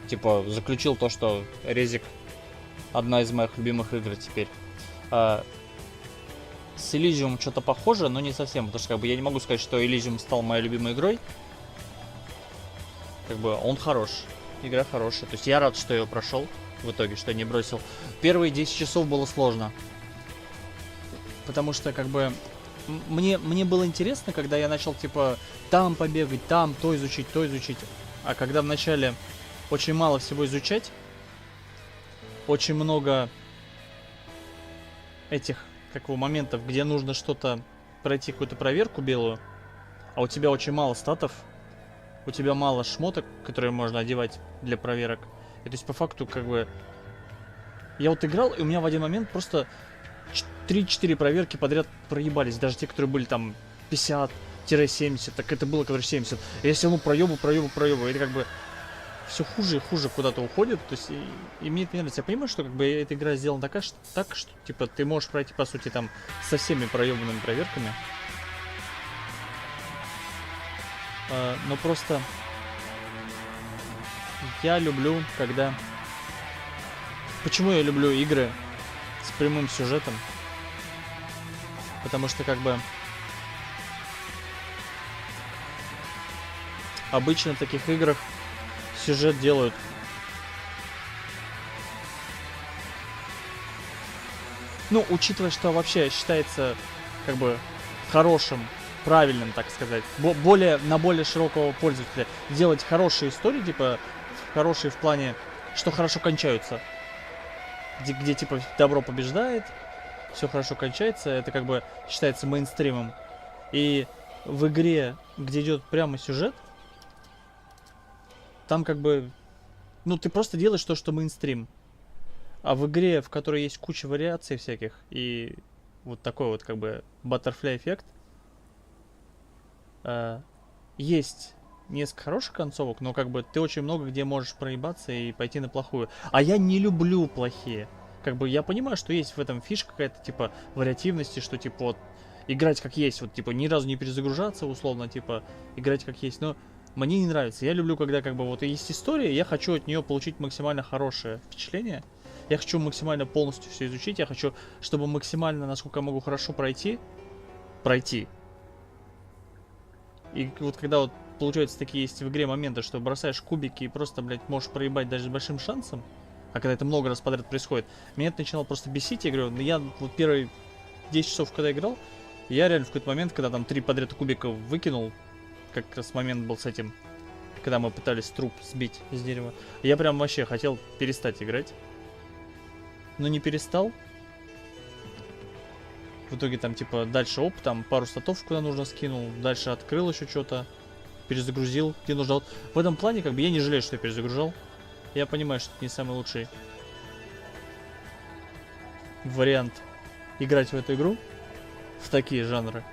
типа, заключил то, что Резик одна из моих любимых игр теперь. С Elysium что-то похоже, но не совсем, потому что как бы я не могу сказать, что Elysium стал моей любимой игрой. Как бы он хорош, игра хорошая. То есть я рад, что я ее прошел в итоге, что я не бросил. Первые 10 часов было сложно. Потому что как бы мне было интересно, когда я начал типа там побегать, там то изучить, то изучить. А когда вначале очень мало всего изучать, очень много этих моментов, где нужно что-то пройти, какую-то проверку белую, а у тебя очень мало статов, у тебя мало шмоток, которые можно одевать для проверок, И то есть, по факту, как бы... Я вот играл, и у меня в один момент просто 3-4 проверки подряд проебались. Даже те, которые были там 50-70, так это было, который 70. И я сел, проебу. И как бы все хуже и хуже куда-то уходит. То есть, и мне это не нравится. Я понимаю, что как бы эта игра сделана так, что типа ты можешь пройти, по сути, там со всеми проебанными проверками. Но просто я люблю, когда... Почему я люблю игры с прямым сюжетом? Потому что как бы обычно в таких играх сюжет делают учитывая, что вообще считается как бы хорошим, правильным, так сказать, на более широкого пользователя делать хорошие истории, типа хорошие в плане, что хорошо кончаются, где типа добро побеждает, все хорошо кончается, это как бы считается мейнстримом. И в игре, где идет прямо сюжет, там как бы, ты просто делаешь то, что мейнстрим. А в игре, в которой есть куча вариаций всяких, и вот такой вот как бы butterfly эффект, есть несколько хороших концовок, но как бы ты очень много где можешь проебаться и пойти на плохую. А я не люблю плохие. Как бы я понимаю, что есть в этом фишка какая-то, типа, вариативности, что, типа, вот, играть как есть, вот, типа, ни разу не перезагружаться, условно, типа, играть как есть, но мне не нравится. Я люблю, когда, как бы, вот, есть история, я хочу от нее получить максимально хорошее впечатление, я хочу максимально полностью все изучить, я хочу, чтобы максимально, насколько я могу хорошо пройти. И вот когда вот, получается, такие есть в игре моменты, что бросаешь кубики и просто, блядь, можешь проебать даже с большим шансом, а когда это много раз подряд происходит, меня это начинало просто бесить. Я говорю, я вот первые 10 часов, когда играл, я реально в какой-то момент, когда там 3 подряд кубика выкинул, как раз момент был с этим, когда мы пытались труп сбить с дерева, я прям вообще хотел перестать играть. Но не перестал. В итоге там типа дальше там пару статов куда нужно скинул, дальше открыл еще что-то, перезагрузил, где нужно. Вот в этом плане как бы я не жалею, что я перезагружал. Я понимаю, что это не самый лучший вариант играть в эту игру, в такие жанры.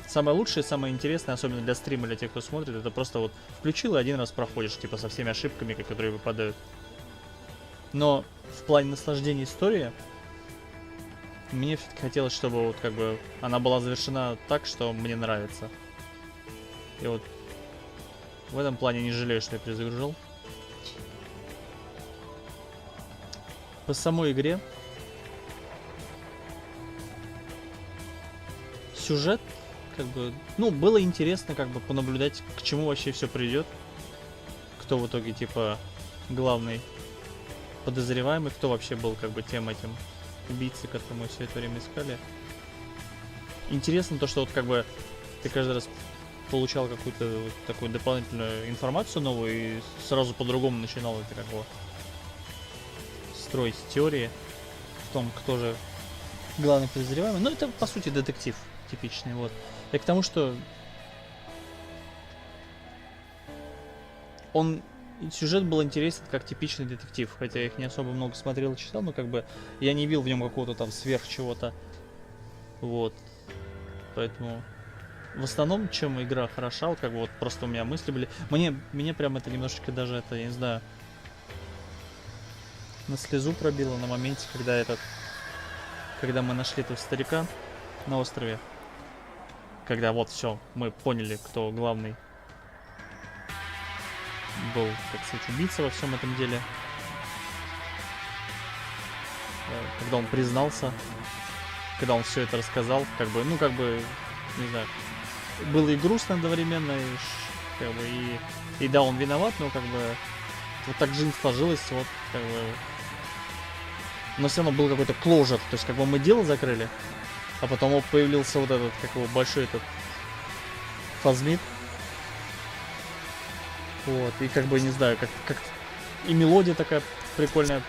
Самое лучшее, самое интересное, особенно для стрима, для тех, кто смотрит, это просто вот включил и один раз проходишь, типа со всеми ошибками, которые выпадают. Но в плане наслаждения истории мне все-таки хотелось, чтобы вот как бы она была завершена так, что мне нравится. И вот в этом плане не жалею, что я перезагружал. По самой игре сюжет, как бы, было интересно как бы понаблюдать, к чему вообще все придет. Кто в итоге, типа, главный подозреваемый, кто вообще был как бы тем этим убийцей, которого мы все это время искали. Интересно то, что вот как бы ты каждый раз получал какую-то вот такую дополнительную информацию новую и сразу по-другому начинал это как бы строить теории в том, кто же главный подозреваемый. Это по сути детектив типичный, вот. И к тому, что сюжет был интересен как типичный детектив, хотя я их не особо много смотрел и читал, но как бы я не видел в нем какого-то там сверх чего-то. Вот. Поэтому в основном, чем игра хороша, вот как бы вот просто у меня мысли были. Мне прям это немножечко даже это, я не знаю, на слезу пробило на моменте, когда мы нашли этого старика на острове. Когда вот все, мы поняли, кто главный был, так сказать, убийца во всем этом деле. Когда он признался, когда он все это рассказал, как бы, не знаю, было и грустно одновременно, и да, он виноват, но как бы вот так жизнь сложилась, вот как бы. Но все равно был какой-то closure, то есть как бы мы дело закрыли, а потом появился вот этот, как его, большой этот фазмит. Вот, и как бы, не знаю, как и мелодия такая прикольная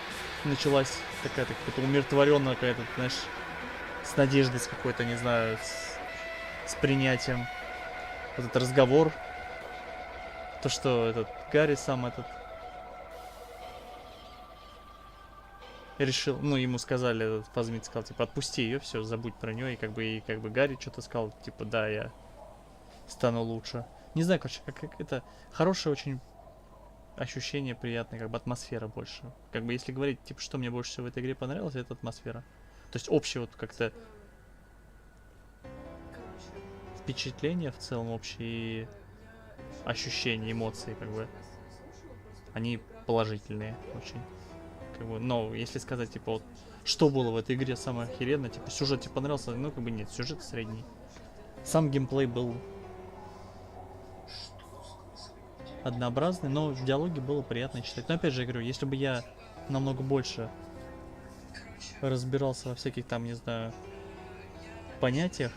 началась, такая какая-то умиротворенная, какая-то, знаешь, с надеждой, с какой-то, не знаю, с принятием. Вот этот разговор, то, что этот Гарри сам этот решил, ну, ему сказали, этот Фазмит сказал, типа, отпусти ее, все, забудь про нее, и как бы Гарри что-то сказал, типа, да, я стану лучше. Не знаю, короче, как это хорошее очень ощущение, приятное, как бы атмосфера больше. Как бы если говорить, типа, что мне больше всего в этой игре понравилось, это атмосфера. То есть общее вот как-то впечатление в целом общее и ощущения, эмоции, как бы, они положительные очень. Как бы, но если сказать, типа, вот, что было в этой игре самое охеренное, типа, сюжет тебе понравился, ну, как бы нет, сюжет средний. Сам геймплей был однообразный, но в диалоге было приятно читать. Но опять же, я говорю, если бы я намного больше разбирался во всяких там, не знаю, понятиях,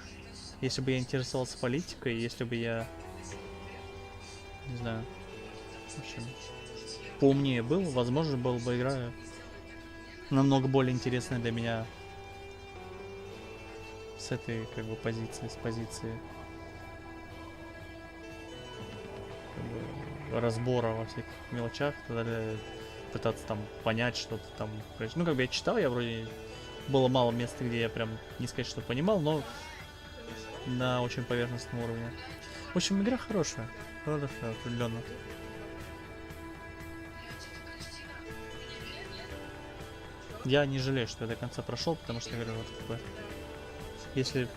если бы я интересовался политикой, если бы я, не знаю, в общем, поумнее был, возможно, была бы игра намного более интересная для меня с этой, как бы, позиции, с позиции как бы, разбора во всяких мелочах, и так далее, пытаться там понять что-то там. Ну, как бы я читал, я вроде было мало мест, где я прям не сказать, что понимал, но на очень поверхностном уровне. В общем, игра хорошая, определенно. Я не жалею, что я до конца прошел, потому что, я говорю, вот как бы, если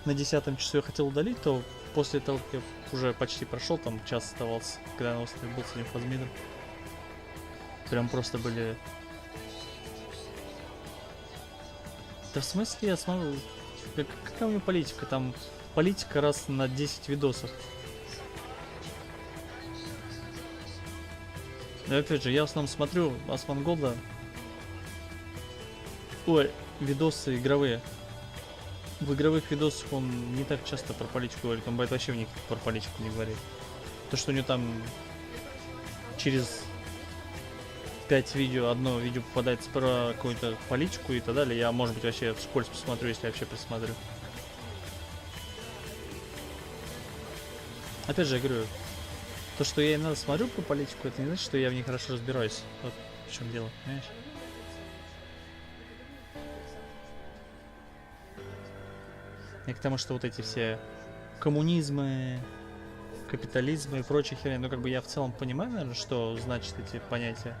на 10-м часу я хотел удалить, то после того, как я уже почти прошел, там час оставался, когда на острове был с этим Фазмидом. Прям просто были... Да в смысле я смотрю... Какая у меня политика? Там политика раз на 10 видосов. Но опять же, я в основном смотрю Османголда. Ой, видосы игровые. В игровых видосах он не так часто про политику говорит, он бывает вообще в них про политику не говорит. То, что у него там через 5 видео, одно видео попадается про какую-то политику и так далее, я, может быть, вообще вскользь посмотрю, если вообще присмотрю. Опять же, я говорю, то, что я иногда смотрю про политику, это не значит, что я в ней хорошо разбираюсь. Вот в чем дело, понимаешь? И к тому, что вот эти все коммунизмы, капитализмы и прочие херни, ну, как бы я в целом понимаю, наверное, что значит эти понятия,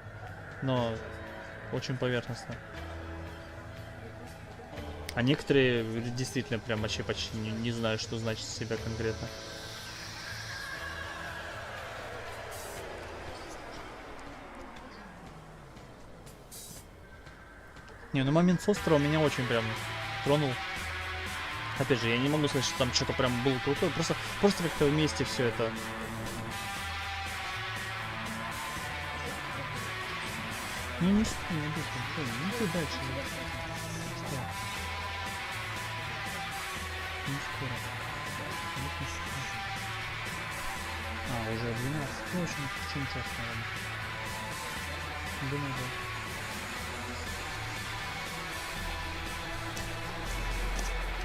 но очень поверхностно. А некоторые действительно прям вообще почти не знаю, что значит себя конкретно. Не, ну момент с островом меня очень прям тронул. Опять же, я не могу сказать, что там что-то прям было крутое, просто как-то вместе все это. Ну не стой, не быстро, не ты дальше. Что? Не скоро. Не скоро. А, уже 12. Ну, в общем, в течение часа, наверное. Думаю, да.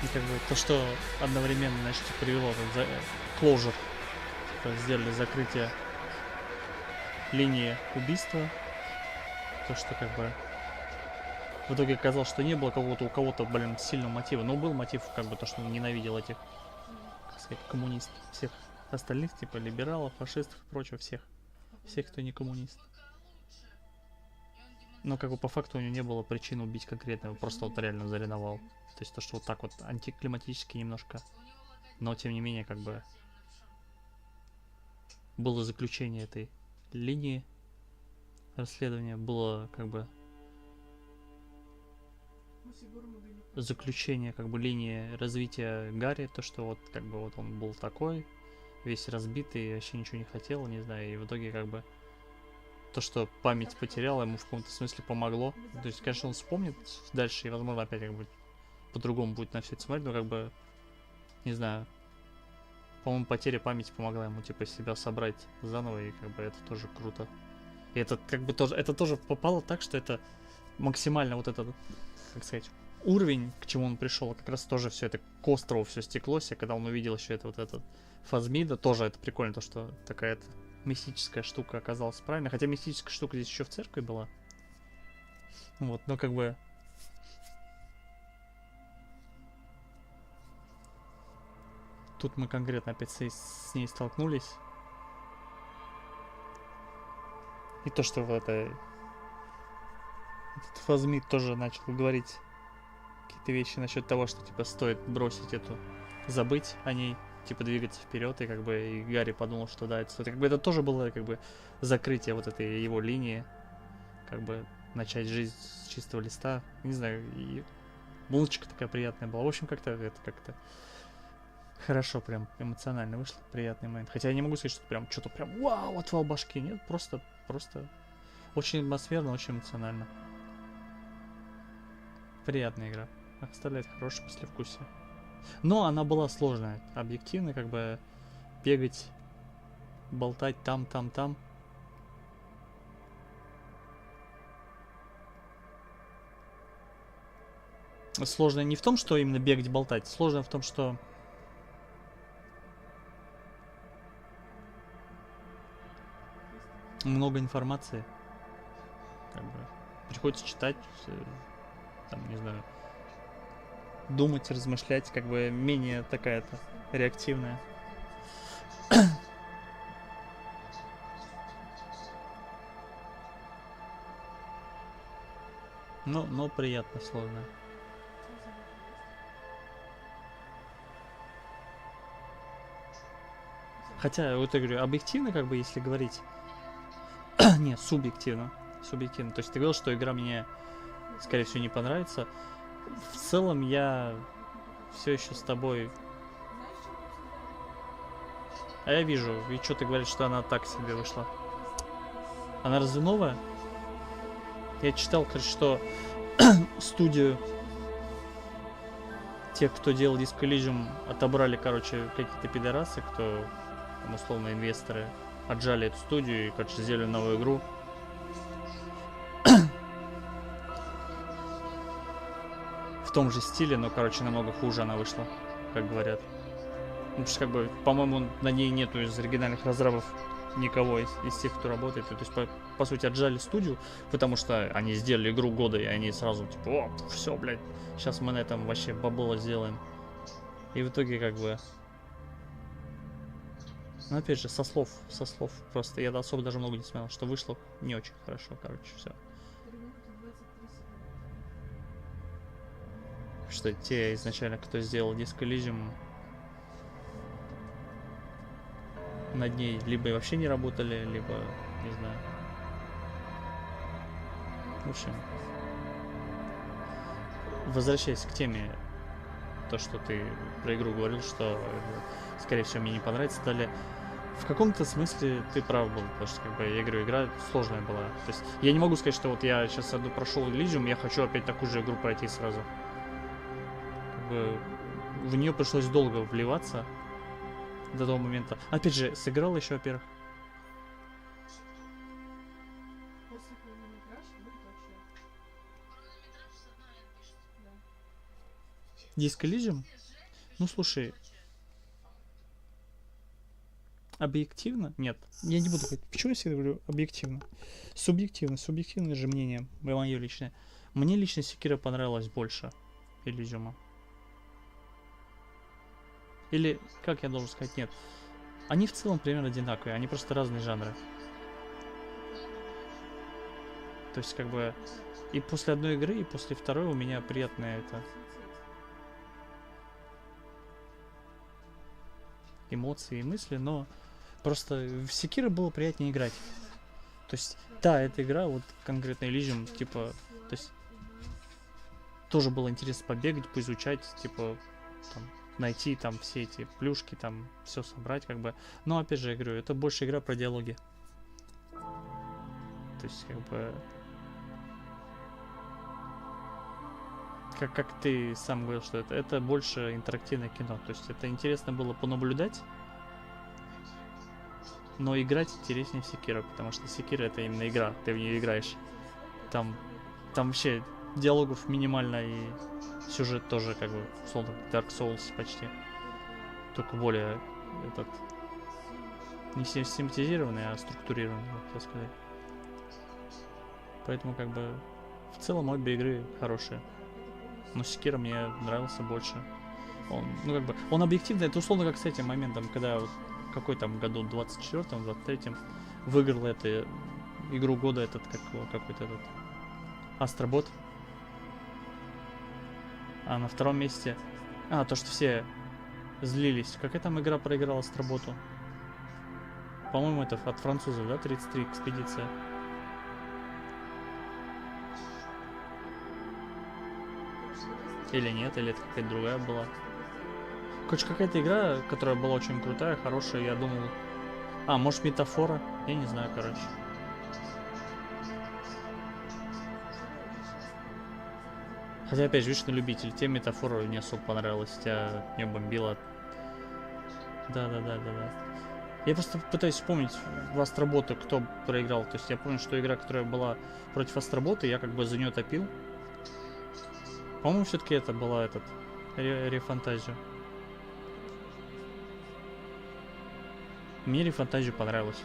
И как бы то, что одновременно, значит, привело к closure, типа, сделали закрытие линии убийства, то, что как бы в итоге оказалось, что не было у кого-то, блин, сильного мотива, но был мотив, как бы, то, что он ненавидел этих, как сказать, коммунистов, всех остальных, типа, либералов, фашистов и прочего, всех, кто не коммунист. Но как бы по факту у него не было причин убить конкретно, его просто вот реально заревновал. То есть то, что вот так вот антиклиматически немножко. Но тем не менее, как бы было заключение этой линии расследования, было как бы заключение как бы линии развития Гарри, то, что вот как бы вот он был такой, весь разбитый, вообще ничего не хотел, не знаю, и в итоге как бы то, что память потеряла, ему в каком-то смысле помогло. То есть, конечно, он вспомнит дальше, и, возможно, опять как бы по-другому будет на все это смотреть, но как бы, не знаю, по-моему, потеря памяти помогла ему, типа, себя собрать заново, и как бы это тоже круто. И это как бы тоже, это тоже попало так, что это максимально вот этот, как сказать, уровень, к чему он пришел, как раз тоже все это к острову все стеклось, и когда он увидел еще это вот этот Фазмида, тоже это прикольно, то, что такая-то мистическая штука оказалась правильной. Хотя мистическая штука здесь еще в церкви была. Вот, но как бы... Тут мы конкретно опять с ней столкнулись. И то, что вот этот Фазмит тоже начал говорить какие-то вещи насчет того, что типа стоит бросить эту, забыть о ней, типа двигаться вперед, и как бы и Гарри подумал, что да, это стоит. Как бы это тоже было как бы закрытие вот этой его линии, как бы начать жизнь с чистого листа. Не знаю, и музычка такая приятная была. В общем, как-то это как-то хорошо, прям эмоционально вышло, приятный момент. Хотя я не могу сказать, что прям что-то прям вау, отвал башки. Нет, просто очень атмосферно, очень эмоционально. Приятная игра. Оставляет хорошее послевкусие. Но она была сложная. Объективно, как бы бегать, болтать там. Сложно не в том, что именно бегать, болтать. Сложно в том, что много информации. Как бы приходится читать, там, не знаю, думать, размышлять, как бы менее такая-то реактивная. Но приятно, сложно. Хотя, вот я говорю, объективно, как бы, если говорить... Не, субъективно. Субъективно. То есть ты говорил, что игра мне, скорее всего, не понравится. В целом, я все еще с тобой... А я вижу, и что ты говоришь, что она так себе вышла. Она разве новая? Я читал, короче, что студию тех, кто делал Disco Elysium, отобрали, короче, какие-то пидорасы, кто, там, условно, инвесторы, отжали эту студию и, короче, сделали новую игру. В том же стиле, но, короче, намного хуже она вышла, как говорят. Ну, потому что, как бы, по-моему, на ней нету из оригинальных разрабов никого из тех, кто работает. То есть, по сути, отжали студию, потому что они сделали игру года, и они сразу, типа, о, все, блядь, сейчас мы на этом вообще бабло сделаем. И в итоге, как бы... Ну, опять же, со слов просто. Я особо даже много не смотрел, что вышло не очень хорошо, короче, все. Что те изначально, кто сделал Disco Elysium, над ней либо вообще не работали, либо, не знаю. В общем, возвращаясь к теме, то, что ты про игру говорил, что, скорее всего, мне не понравится, далее. В каком-то смысле ты прав был, потому что, как бы, я говорю, игра сложная была. То есть, я не могу сказать, что вот я сейчас одну прошел Elysium, я хочу опять такую же игру пройти сразу. Как бы, в нее пришлось долго вливаться до того момента. Опять же, сыграл еще, во-первых. Disco Elysium? Ну, слушай, объективно? Нет, я не буду говорить. Почему я всегда говорю объективно? Субъективное же мнение, мое личное. Мне лично Sekiro понравилось больше Elysium. Или, как я должен сказать, нет. Они в целом примерно одинаковые, они просто разные жанры. То есть, как бы, и после одной игры, и после второй у меня приятная это... эмоции и мысли, но просто в Sekiro было приятнее играть. То есть, да, эта игра, вот конкретно Elysium, типа, то есть, тоже было интересно побегать, поизучать, типа, там, найти там все эти плюшки, там, все собрать, как бы. Но, опять же, я говорю, это больше игра про диалоги. То есть, как бы... Как ты сам говорил, что это больше интерактивное кино. То есть это интересно было понаблюдать, но играть интереснее в Sekiro, потому что Sekiro это именно игра, ты в нее играешь. Там вообще диалогов минимально и сюжет тоже как бы условно Dark Souls почти. Только более этот не систематизированный, а структурированный, так сказать. Поэтому как бы В целом обе игры хорошие. Но Секира мне нравился больше. Он, ну как бы, он объективно, это условно как с этим моментом, когда вот какой там году, 24-м, 23-м, выиграл эту игру года этот, какой-то этот Астробот. А на втором месте... то, что все злились. Какая там игра проиграла Астроботу? По-моему, это от французов, да? 33 экспедиция. Или нет, или это какая-то другая была. Короче, какая-то игра, которая была очень крутая, хорошая, я думал... может, метафора? Я не знаю, короче. Хотя, опять же, видишь, на любитель. Тебе метафора не особо понравилась, тебя не бомбило. Да. Я просто пытаюсь вспомнить в Астроботу, кто проиграл. То есть я помню, что игра, которая была против Астробота, я как бы за нее топил. По-моему, все-таки это была этот Рефантазия. Мне Рефантазия понравилась.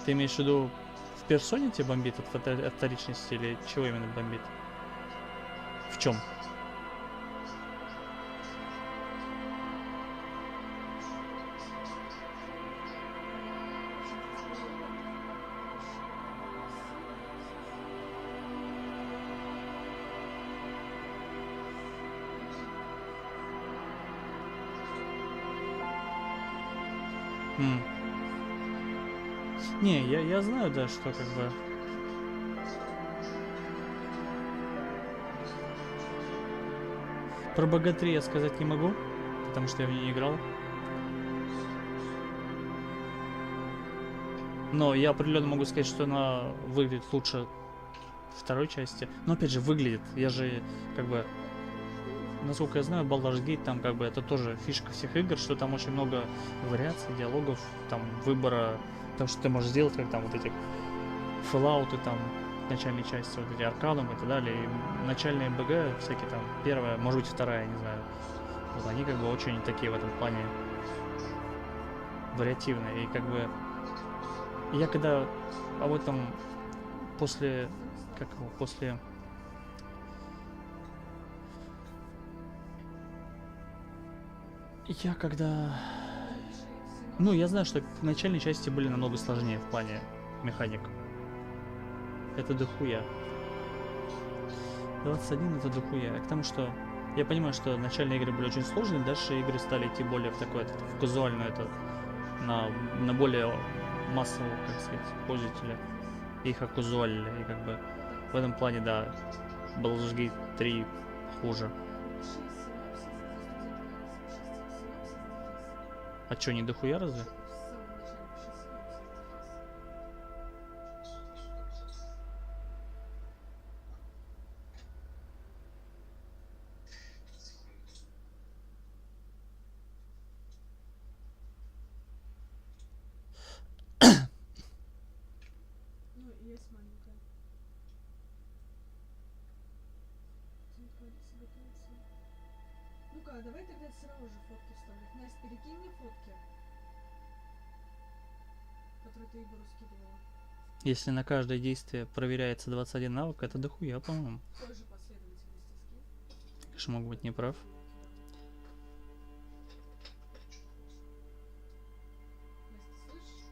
Ты имеешь в виду в персоне тебе бомбит от вторичности или чего именно бомбит? В чем? Не, я знаю, да, что как бы... Про богатырей я сказать не могу, потому что я в ней не играл. Но я определенно могу сказать, что она выглядит лучше второй части. Но опять же, выглядит. Я же, как бы... Насколько я знаю, Baldur's Gate, там как бы это тоже фишка всех игр, что там очень много вариаций, диалогов, там выбора, того, что ты можешь сделать, как там вот эти Fallout, там начальной части, вот эти Аркадум и так далее. И начальные БГ, всякие там, первая, может быть вторая, не знаю. Вот они как бы очень такие в этом плане вариативные. И как бы я когда об этом после я когда... Ну, я знаю, что в начальной части были намного сложнее в плане механик. Это дохуя. 21 это дохуя. К тому, что я понимаю, что начальные игры были очень сложные, дальше игры стали идти более в такое, в казуальную, это, на более массового, как сказать, пользователя. Их оказуалили, и как бы в этом плане, да, Baldur's Gate 3 хуже. А чё, не дохуя разве? Ну, есть маленькая. Ну-ка, давай тогда сразу же фотки вставлять. Настя, перекинь мне фотки, которые ты Егору скидывала. Если на каждое действие проверяется 21 навык, это дохуя, по-моему. В той же последовательности скинь. Конечно, могу быть неправ. Настя, слышишь?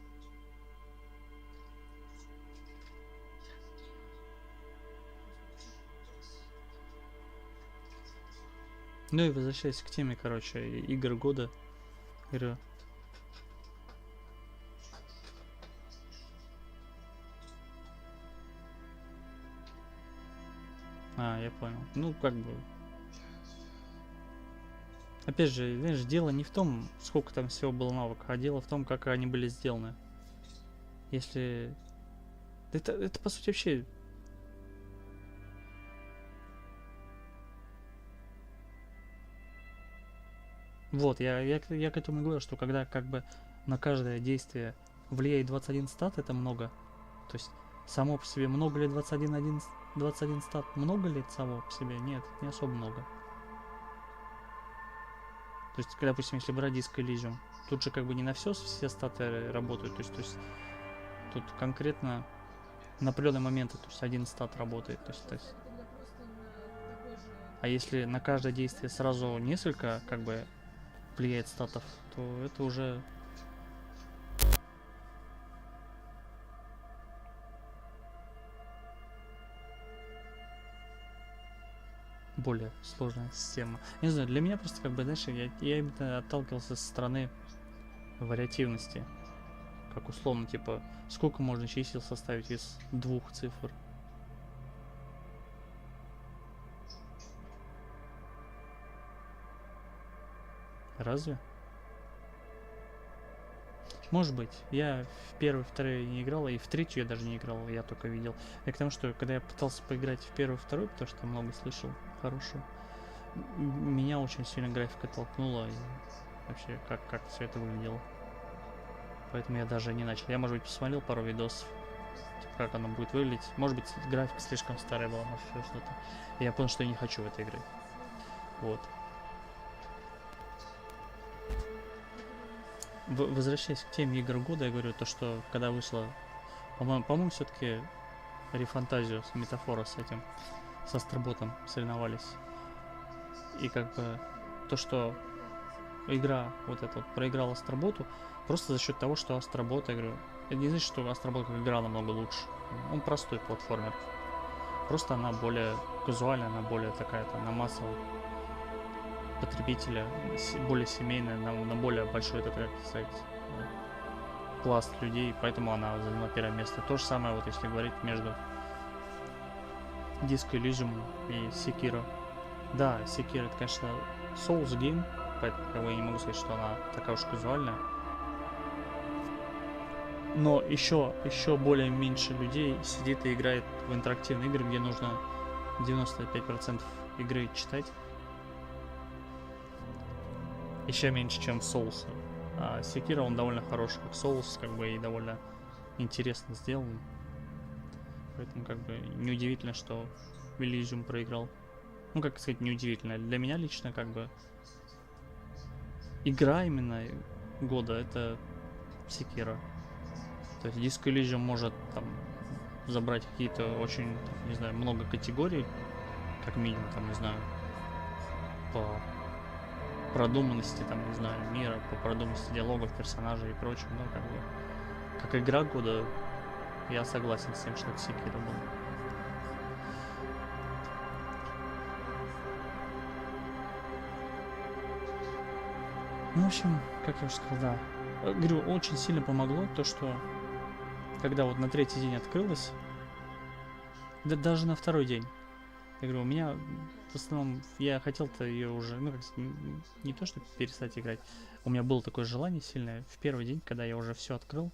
Ну и возвращаясь к теме, короче, игр года. Игры. Я понял. Ну, как бы... Опять же, знаешь, дело не в том, сколько там всего было навыков, а дело в том, как они были сделаны. Если... Это по сути вообще... Вот, я к этому и говорю, что когда как бы на каждое действие влияет 21 стат, это много. То есть само по себе много ли 21 стат? Много ли это само по себе? Нет, не особо много. То есть, допустим, если брать диск Elysium, тут же как бы не на все статы работают. То есть Тут конкретно на определенные моменты, то есть один стат работает. То есть, Тогда просто на такой же... а если на каждое действие сразу несколько, как бы, влияет статов, то это уже более сложная система. Не знаю, для меня просто, как бы, знаешь, я именно отталкивался со стороны вариативности. Как условно, типа, сколько можно чисел составить из двух цифр? Разве? Может быть. Я в первый, второй не играл, и в третью я даже не играл, я только видел. И к тому, что когда я пытался поиграть в первый, второй, потому что много слышал хорошего, меня очень сильно графика толкнула, и вообще, как все это выглядело. Поэтому я даже не начал. Я, может быть, посмотрел пару видосов, типа, как оно будет выглядеть. Может быть, графика слишком старая была, может, еще что-то. И я понял, что я не хочу в это играть. Вот. Возвращаясь к теме игр года, я говорю то, что когда вышла, по-моему, все-таки Рефантазио с Метафора с этим, с Астроботом соревновались. И как бы то, что игра вот эта вот проиграла Астроботу, просто за счет того, что Астробот, я говорю, это не значит, что Астробот как игра намного лучше. Он простой платформер. Просто она более казуальная, она более такая, там, на массового потребителя, более семейная, на более большой, так сказать, пласт людей, поэтому она заняла первое место. То же самое, вот если говорить между Disco Elysium и Sekiro. Да, Sekiro это, конечно, Souls Game, поэтому как бы, я не могу сказать, что она такая уж казуальная. Но еще более меньше людей сидит и играет в интерактивные игры, где нужно 95% игры читать. Еще меньше, чем в Souls. А Sekiro, он довольно хороший, как Souls, как бы, и довольно интересно сделан. Поэтому, как бы, неудивительно, что Elysium проиграл. Ну, как сказать, неудивительно. Для меня лично, как бы, игра именно года — это Sekiro. То есть Disco Elysium может, там, забрать какие-то очень, там, не знаю, много категорий, как минимум, там, не знаю, по продуманности, там, не знаю, мира, по продуманности диалогов, персонажей и прочего, но как бы, как игра года, я согласен с тем, что это Sekiro был. Ну, в общем, как я уже сказал, да. Говорю, очень сильно помогло то, что когда вот на третий день открылось, да даже на второй день, я говорю, у меня в основном, я хотел-то ее уже, ну, как не то, что перестать играть, у меня было такое желание сильное в первый день, когда я уже все открыл,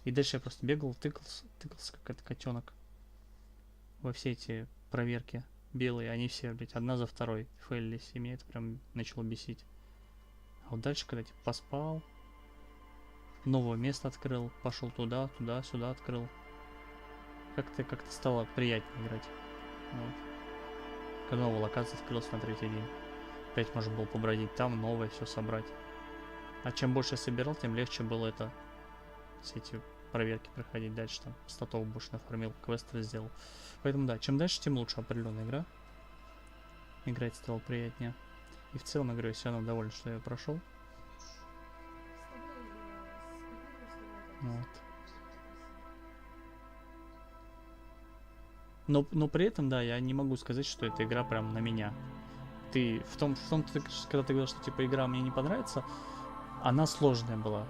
и дальше я просто бегал, тыкался как этот котенок во все эти проверки белые, они все, блядь, одна за второй фейлились, и меня это прям начало бесить. А вот дальше, когда типа поспал, новое место открыл, пошел туда, сюда открыл, как-то стало приятнее играть. Вот. Когда новая локация открылась на третий день, опять можно было побродить там, новое все собрать. А чем больше я собирал, тем легче было это, все эти проверки проходить дальше, там, статов больше нафармил, квесты сделал. Поэтому да, чем дальше, тем лучше определенная игра. Играть стало приятнее. И в целом, я говорю, я все равно доволен, что я прошел. Вот. Но при этом, да, я не могу сказать, что эта игра прям на меня. Ты в том, когда ты говорил, что типа игра мне не понравится, она сложная была.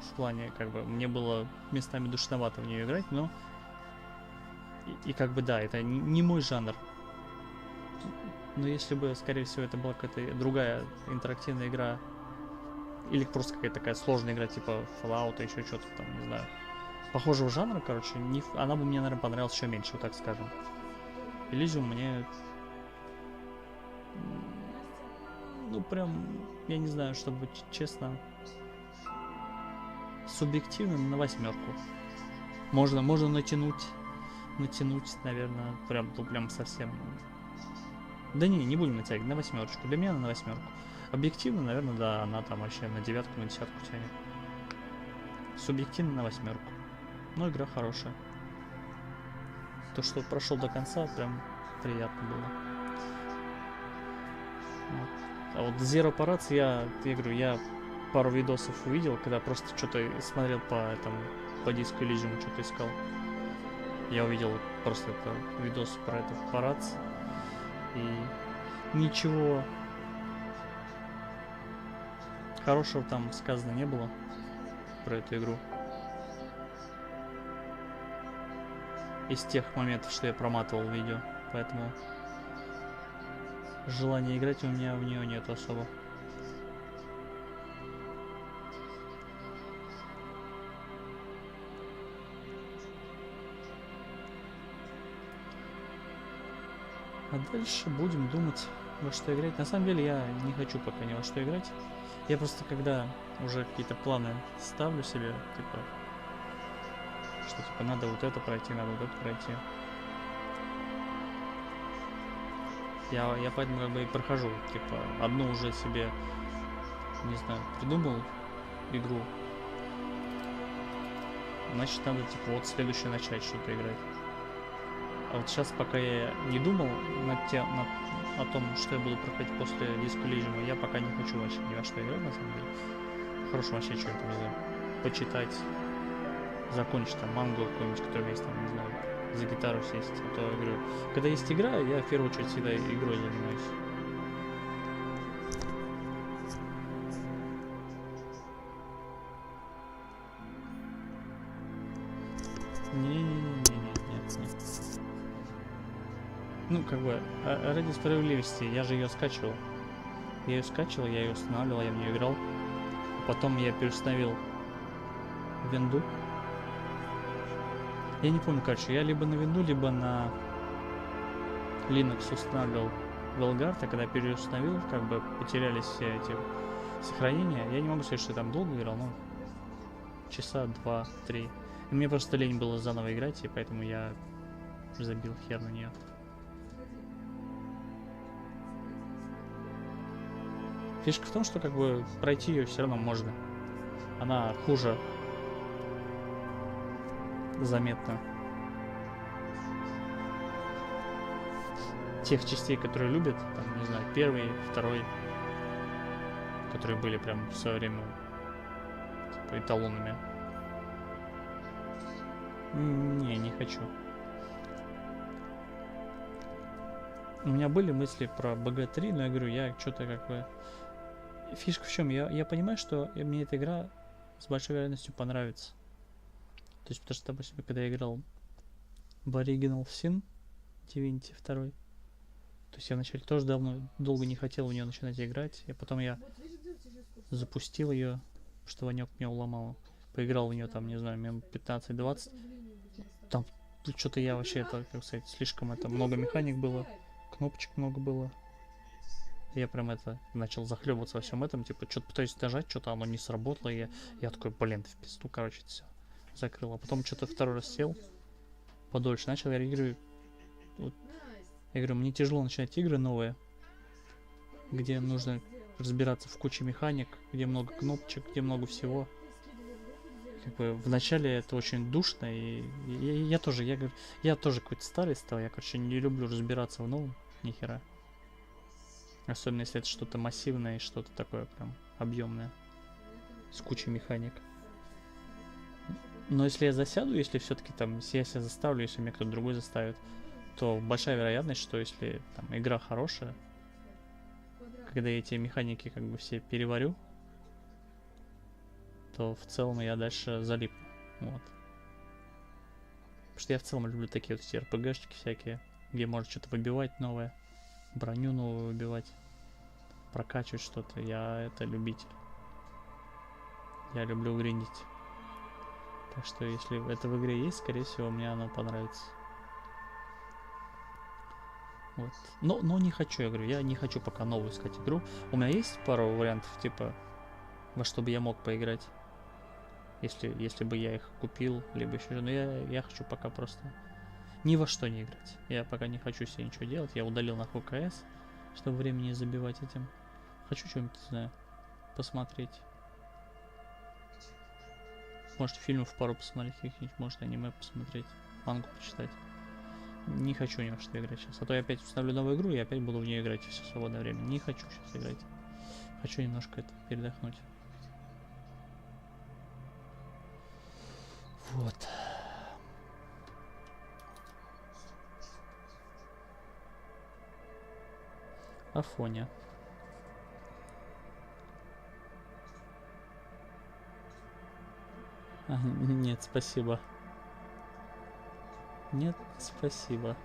В плане, как бы, мне было местами душновато в нее играть, но и как бы да, это не мой жанр. Но если бы, скорее всего, это была какая-то другая интерактивная игра, или просто какая-то такая сложная игра, типа Fallout, еще что-то там, не знаю, похожего жанра, короче, она бы мне, наверное, понравилась еще меньше, вот так скажем. Elysium мне, ну, прям, я не знаю, чтобы быть честно, субъективно на 8. Можно натянуть, наверное, прям совсем. Да не будем натягивать, на 8. Для меня она на 8. Объективно, наверное, да, она там вообще на 9, на 10 тянет. Субъективно на 8. Но игра хорошая. То, что прошел до конца, прям приятно было. Вот. А вот Zero Parades я говорю, я пару видосов увидел, когда просто что-то смотрел по диску Elysium, что-то искал. Я увидел просто это видос про этот Парадс. И ничего хорошего там сказано не было про эту игру. Из тех моментов, что я проматывал видео. Поэтому желания играть у меня в нее нет особо. А дальше будем думать, во что играть. На самом деле я не хочу пока ни во что играть. Я просто когда уже какие-то планы ставлю себе, типа, что типа надо вот это пройти, надо вот это пройти. Я поэтому как бы и прохожу. Типа, одну уже себе, не знаю, придумал игру. Значит, надо типа вот следующее начать что-то играть. А вот сейчас, пока я не думал о том, что я буду проходить после Disco Elysium, я пока не хочу вообще ни во что играть, на самом деле. Хорошо вообще что-то, не знаю, почитать, закончить там мангу какую-нибудь, которая есть там, не знаю, за гитару сесть. А то, я говорю, когда есть игра, я в первую очередь всегда игрой занимаюсь. Нет. Ну, как бы, ради справедливости, я же ее скачивал. Я ее устанавливал, я в нее играл. Потом я переустановил винду. Я не помню, короче, я либо на винду, либо на Linux устанавливал Velgard, а когда переустановил, как бы потерялись все эти сохранения. Я не могу сказать, что я там долго играл, но часа 2-3. И мне просто лень было заново играть, и поэтому я забил хер на нее. Фишка в том, что как бы пройти ее все равно можно. Она хуже заметно тех частей, которые любят, там, не знаю, первый, второй, которые были прям в свое время типа эталонами. Не хочу. У меня были мысли про BG3, но я говорю, я что-то как бы... Фишка в чем? Я понимаю, что мне эта игра с большой вероятностью понравится. То есть, потому что, допустим, когда я играл в Original Sin Divinity 2, то есть я вначале тоже долго не хотел в нее начинать играть, и потом я запустил ее, что Ванек меня уломал. Поиграл в нее там, не знаю, минут 15-20. Там что-то я вообще, это, как сказать, слишком это много механик было, кнопочек много было. Я прям это начал захлебываться во всем этом, типа, что-то пытаюсь нажать, что-то оно не сработало, и я такой, блин, в пизду, короче, все закрыл. А потом что-то второй раз сел, подольше начал, я говорю, вот, я говорю, мне тяжело начинать игры новые, где нужно разбираться в куче механик, где много кнопочек, где много всего. Как бы вначале это очень душно, и я тоже какой-то старый стал, я, короче, не люблю разбираться в новом, нихера. Особенно если это что-то массивное и что-то такое прям объемное, с кучей механик. Но если я засяду, если все-таки там, если я себя заставлю, если меня кто-то другой заставит, то большая вероятность, что если там игра хорошая, когда я эти механики как бы все переварю, то в целом я дальше залипну. Вот. Потому что я в целом люблю такие вот эти RPG-шки всякие, где можно что-то выбивать новое, броню новую выбивать, прокачивать что-то. Я это любитель. Я люблю гриндить. Так что если это в игре есть, скорее всего, мне оно понравится. Вот. Но не хочу, я говорю, я не хочу пока новую искать игру. У меня есть пару вариантов, типа, во что бы я мог поиграть. Если бы я их купил, либо еще. Но я хочу пока просто ни во что не играть. Я пока не хочу себе ничего делать. Я удалил нахуй КС, чтобы времени не забивать этим. Хочу что-нибудь, не знаю, посмотреть. Может, фильмов пару посмотреть каких-нибудь, может, аниме посмотреть, мангу почитать. Не хочу ни во что играть сейчас. А то я опять установлю новую игру и опять буду в нее играть все свободное время. Не хочу сейчас играть. Хочу немножко это передохнуть. Вот. Афоня. Нет, спасибо. Нет, спасибо.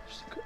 Что такое?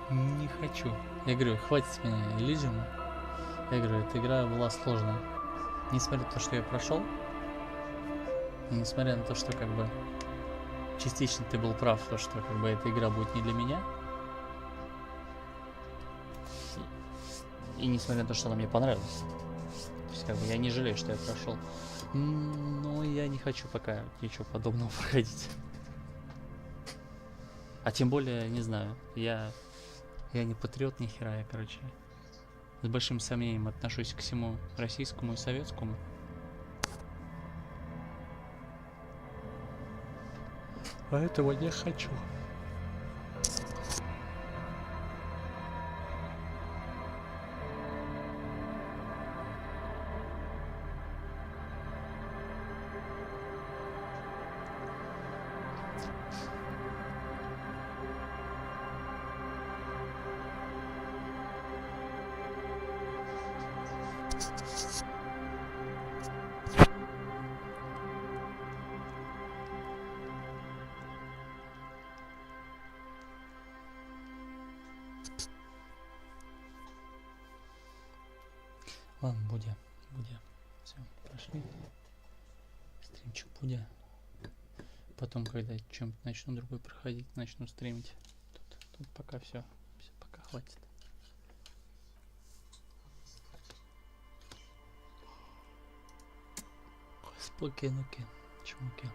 Не хочу. Я говорю, хватит с меня Elysium. Я говорю, эта игра была сложная. Несмотря на то, что я прошел, и несмотря на то, что как бы частично ты был прав, то, что как бы эта игра будет не для меня. И несмотря на то, что она мне понравилась. То есть как бы я не жалею, что я прошел. Но я не хочу пока ничего подобного проходить. А тем более, не знаю, я не патриот ни хера, я, короче, с большим сомнением отношусь к всему российскому и советскому. А этого не хочу. Ладно, Будя. Все, пошли. Стримчик Будя. Потом, когда чем-то начну другой проходить, начну стримить. Тут пока все. Все, пока хватит. Спокойно, чуваки.